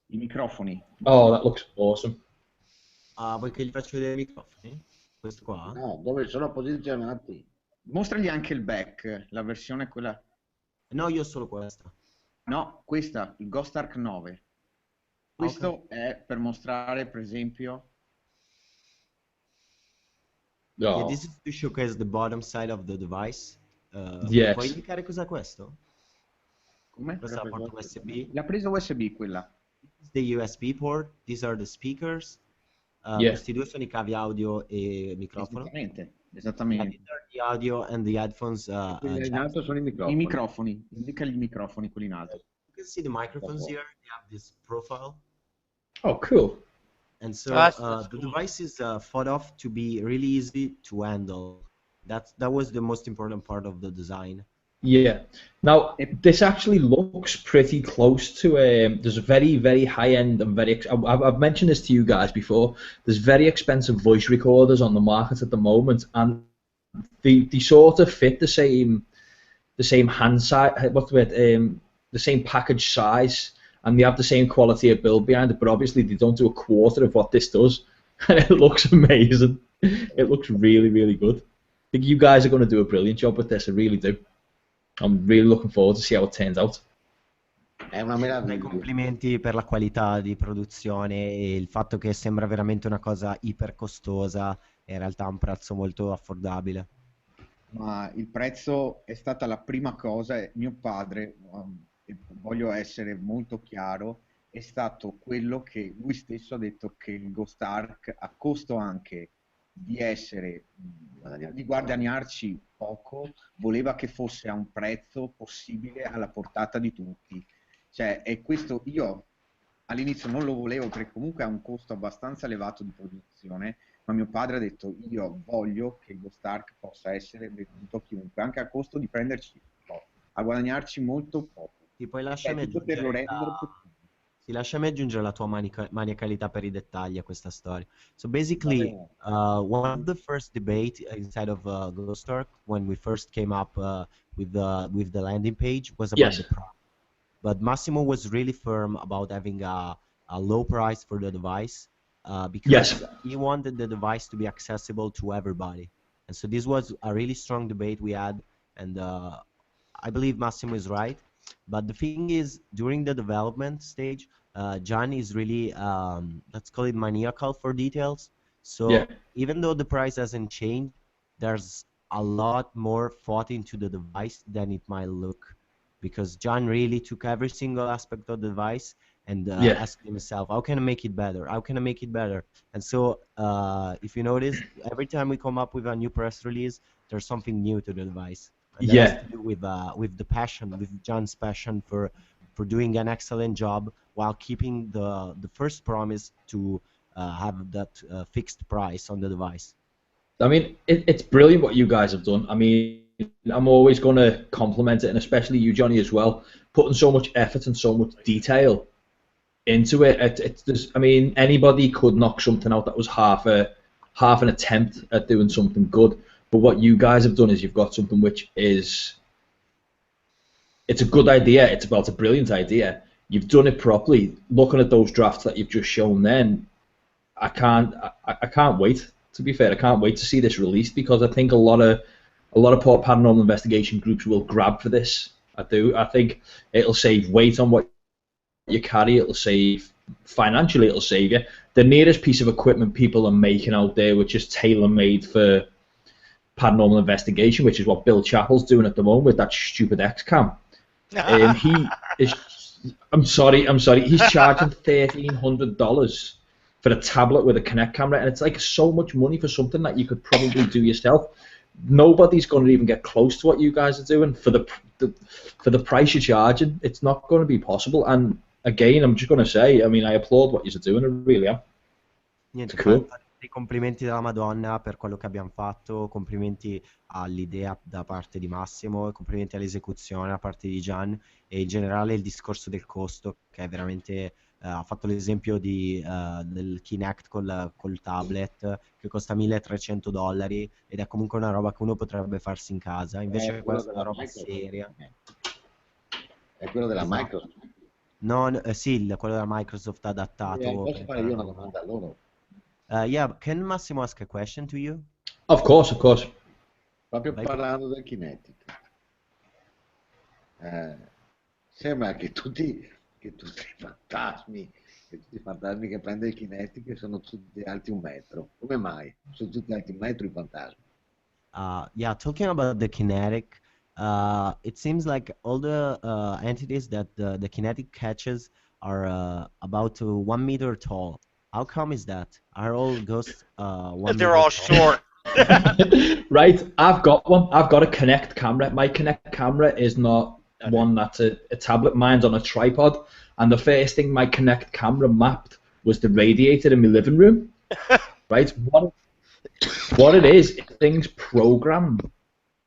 Speaker 5: I microfoni.
Speaker 1: Oh, that looks awesome.
Speaker 3: Vuoi che gli faccio vedere i microfoni? Questo qua?
Speaker 4: No, dove sono posizionati?
Speaker 5: Mostragli anche il back, la versione quella...
Speaker 3: No, io solo questa.
Speaker 5: No, questa, il GhostArk 9. Questo è per mostrare, per esempio...
Speaker 3: Yeah, this is to showcase the bottom side of the device. Puoi indicare cos'è questo?
Speaker 5: Come?
Speaker 3: Questa è la porta USB.
Speaker 5: La presa USB, quella.
Speaker 3: This is the USB port. These are the speakers. Questi due sono i cavi audio e microfono.
Speaker 5: Esattamente.
Speaker 3: The audio and the headphones.
Speaker 4: In alto sono i microfoni.
Speaker 5: I microfoni. Indica i microfoni, quelli in alto.
Speaker 3: You can see the microphones here. They have this profile.
Speaker 1: Oh, cool.
Speaker 3: And so the device is thought of to be really easy to handle. That was the most important part of the design.
Speaker 1: Yeah. Now, this actually looks pretty close to there's a very, very high-end and I've mentioned this to you guys before. There's very expensive voice recorders on the market at the moment, and they sort of fit the same hand size, the same package size, and they have the same quality of build behind it, but obviously they don't do a quarter of what this does, and it looks amazing. It looks really, really good. I think you guys are going to do a brilliant job with this, I really do. I'm really looking forward to see how it turns out.
Speaker 4: È una meraviglia.
Speaker 3: Complimenti per la qualità di produzione e il fatto che sembra veramente una cosa iper costosa e in realtà a un prezzo molto affordabile.
Speaker 5: Ma il prezzo è stata la prima cosa. Mio padre, voglio essere molto chiaro, è stato quello che lui stesso ha detto che il GhostArk, a costo anche di guadagnarci poco, voleva che fosse a un prezzo possibile alla portata di tutti. Cioè, e questo io all'inizio non lo volevo perché comunque ha un costo abbastanza elevato di produzione, ma mio padre ha detto io voglio che il GhostArk possa essere venduto a chiunque, anche a costo di prenderci poco, a guadagnarci molto poco.
Speaker 3: Sì, poi lasciami aggiungere la tua maniacalità per i dettagli a questa storia. So basically, one of the first debate inside of GhostArk when we first came up with the landing page was about the price. But Massimo was really firm about having a low price for the device because he wanted the device to be accessible to everybody. And so this was a really strong debate we had, and I believe Massimo is right. But the thing is, during the development stage, John is really, let's call it maniacal for details. So even though the price hasn't changed, there's a lot more thought into the device than it might look. Because John really took every single aspect of the device and asked himself, how can I make it better? How can I make it better? And so if you notice, every time we come up with a new press release, there's something new to the device. And that has to do with the passion, with John's passion for doing an excellent job while keeping the first promise to have that fixed price on the device.
Speaker 1: I mean, it's brilliant what you guys have done. I mean, I'm always going to compliment it, and especially you, Johnny, as well, putting so much effort and so much detail into it. I mean, anybody could knock something out that was half an attempt at doing something good. But what you guys have done is you've got something which is, it's a good idea. It's about a brilliant idea. You've done it properly. Looking at those drafts that you've just shown, then I can't wait. To be fair, I can't wait to see this released, because I think a lot of paranormal investigation groups will grab for this. I do. I think it'll save weight on what you carry. It'll save financially. It'll save you. The nearest piece of equipment people are making out there, which is tailor-made for paranormal investigation, which is what Bill Chappell's doing at the moment with that stupid X-Cam. He is. I'm sorry. He's charging $1,300 for a tablet with a Kinect camera, and it's like so much money for something that you could probably do yourself. Nobody's going to even get close to what you guys are doing for the price you're charging. It's not going to be possible. And again, I'm just going to say, I mean, I applaud what you're doing. I really am.
Speaker 3: Niente,
Speaker 1: cool.
Speaker 3: I complimenti della Madonna per quello che abbiamo fatto, complimenti all'idea da parte di Massimo, complimenti all'esecuzione da parte di Gian, e in generale il discorso del costo, che è veramente... ha fatto l'esempio del Kinect col tablet, che costa $1.300 ed è comunque una roba che uno potrebbe farsi in casa. Invece questa è una roba seria.
Speaker 4: È quello della Microsoft?
Speaker 3: No, sì, quello della Microsoft adattato.
Speaker 4: Posso fare io una domanda a loro?
Speaker 3: Yeah, can Massimo ask a question to you?
Speaker 1: Of course.
Speaker 4: Proprio parlando del Kinetic. Sembra che tutti i fantasmi che prende il Kinetic sono tutti alti 1 metro. Come mai? Sono tutti alti 1 metro i fantasmi.
Speaker 3: Yeah, talking about the Kinetic, it seems like all the entities that the Kinetic catches are about 1 meter tall. How come is that? Are all ghosts 1
Speaker 2: They're all short.
Speaker 1: Right, I've got one. I've got a Kinect camera. My Kinect camera is not one that's a tablet. Mine's on a tripod. And the first thing my Kinect camera mapped was the radiator in my living room. Right? What it is things programmed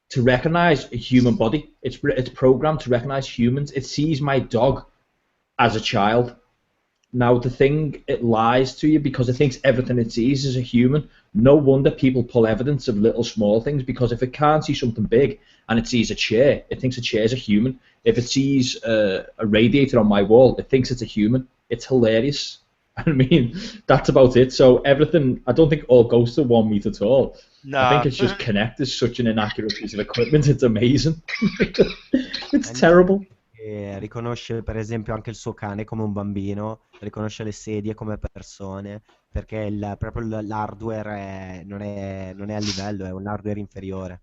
Speaker 1: to recognize a human body. It's programmed to recognize humans. It sees my dog as a child. Now, the thing, it lies to you because it thinks everything it sees is a human. No wonder people pull evidence of little small things, because if it can't see something big and it sees a chair, it thinks a chair is a human. If it sees a radiator on my wall, it thinks it's a human. It's hilarious. I mean, that's about it. So everything, I don't think all ghosts are 1 meter tall.
Speaker 2: No.
Speaker 1: I think it's just Kinect is such an inaccurate piece of equipment. It's amazing. It's terrible.
Speaker 3: Riconosce per esempio anche il suo cane come un bambino, riconosce le sedie come persone, perché proprio l'hardware non è a livello, è un hardware inferiore.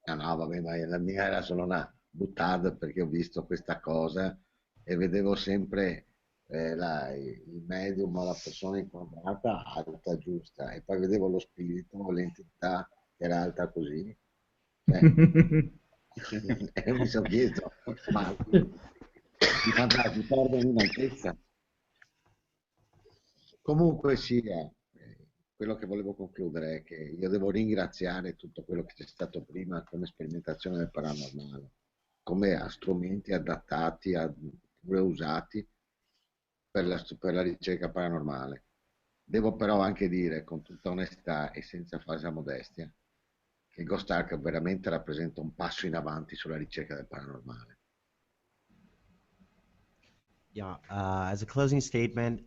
Speaker 4: No, vabbè, ma la mia era solo una buttata, perché ho visto questa cosa e vedevo sempre il medium o la persona inquadrata alta giusta, e poi vedevo lo spirito, l'entità che era alta così. E mi sono chiesto, ma i fantasmi perdono in altezza? Comunque sia, quello che volevo concludere è che io devo ringraziare tutto quello che c'è stato prima come sperimentazione del paranormale, come strumenti adattati, usati per la ricerca paranormale. Devo però anche dire con tutta onestà e senza falsa modestia che GhostArk veramente rappresenta un passo in avanti sulla ricerca del paranormale.
Speaker 3: Yeah, as a closing statement,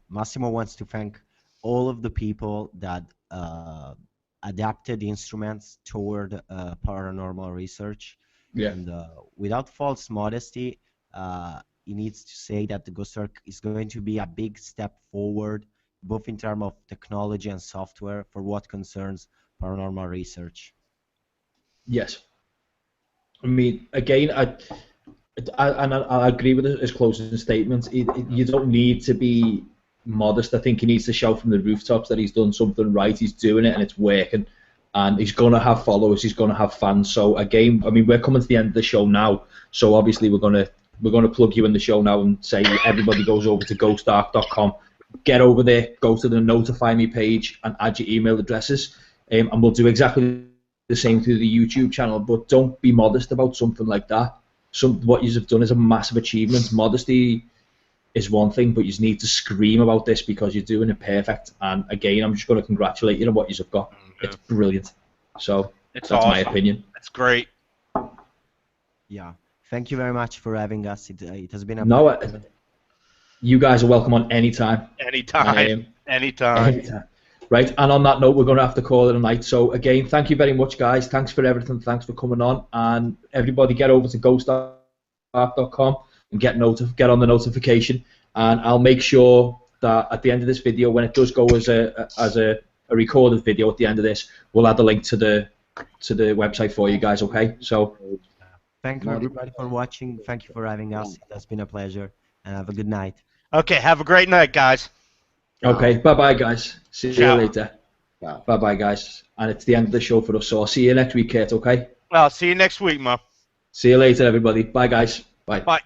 Speaker 3: Massimo wants to thank all of the people that adapted instruments toward paranormal research.
Speaker 1: Yeah.
Speaker 3: And without false modesty, he needs to say that the GhostArk is going to be a big step forward, both in terms of technology and software, for what concerns paranormal research.
Speaker 1: Yes. I mean, again, I agree with his closing statements. You don't need to be modest. I think he needs to shout from the rooftops that he's done something right. He's doing it and it's working, and he's going to have followers. He's going to have fans. So again, I mean, we're coming to the end of the show now. So obviously we're going to plug you in the show now and say everybody goes over to GhostArk.com, get over there, go to the notify me page and add your email addresses, and we'll do exactly the same through the YouTube channel. But don't be modest about something like that. What you've done is a massive achievement. Modesty is one thing, but you need to scream about this because you're doing it perfect. And again, I'm just going to congratulate you on what you've got. It's brilliant. So that's awesome. My opinion.
Speaker 2: That's great.
Speaker 3: Yeah. Thank you very much for having us. It has been a pleasure.
Speaker 1: You guys are welcome on anytime.
Speaker 2: Anytime.
Speaker 1: Right, and on that note, we're going to have to call it a night. So again, thank you very much, guys. Thanks for everything. Thanks for coming on. And everybody get over to GhostArk.com and get on the notification. And I'll make sure that at the end of this video, when it does go as a recorded video at the end of this, we'll add a link to the website for you guys, okay? So
Speaker 3: thank you everybody for watching. Thank you for having us. It has been a pleasure. And have a good night.
Speaker 2: Okay, have a great night, guys.
Speaker 1: Okay, bye-bye, guys. See you later. Bye-bye, guys. And it's the end of the show for us, so I'll see you next week, Kurt, okay?
Speaker 2: Well, see you next week, Mo.
Speaker 1: See you later, everybody. Bye, guys. Bye.
Speaker 2: Bye.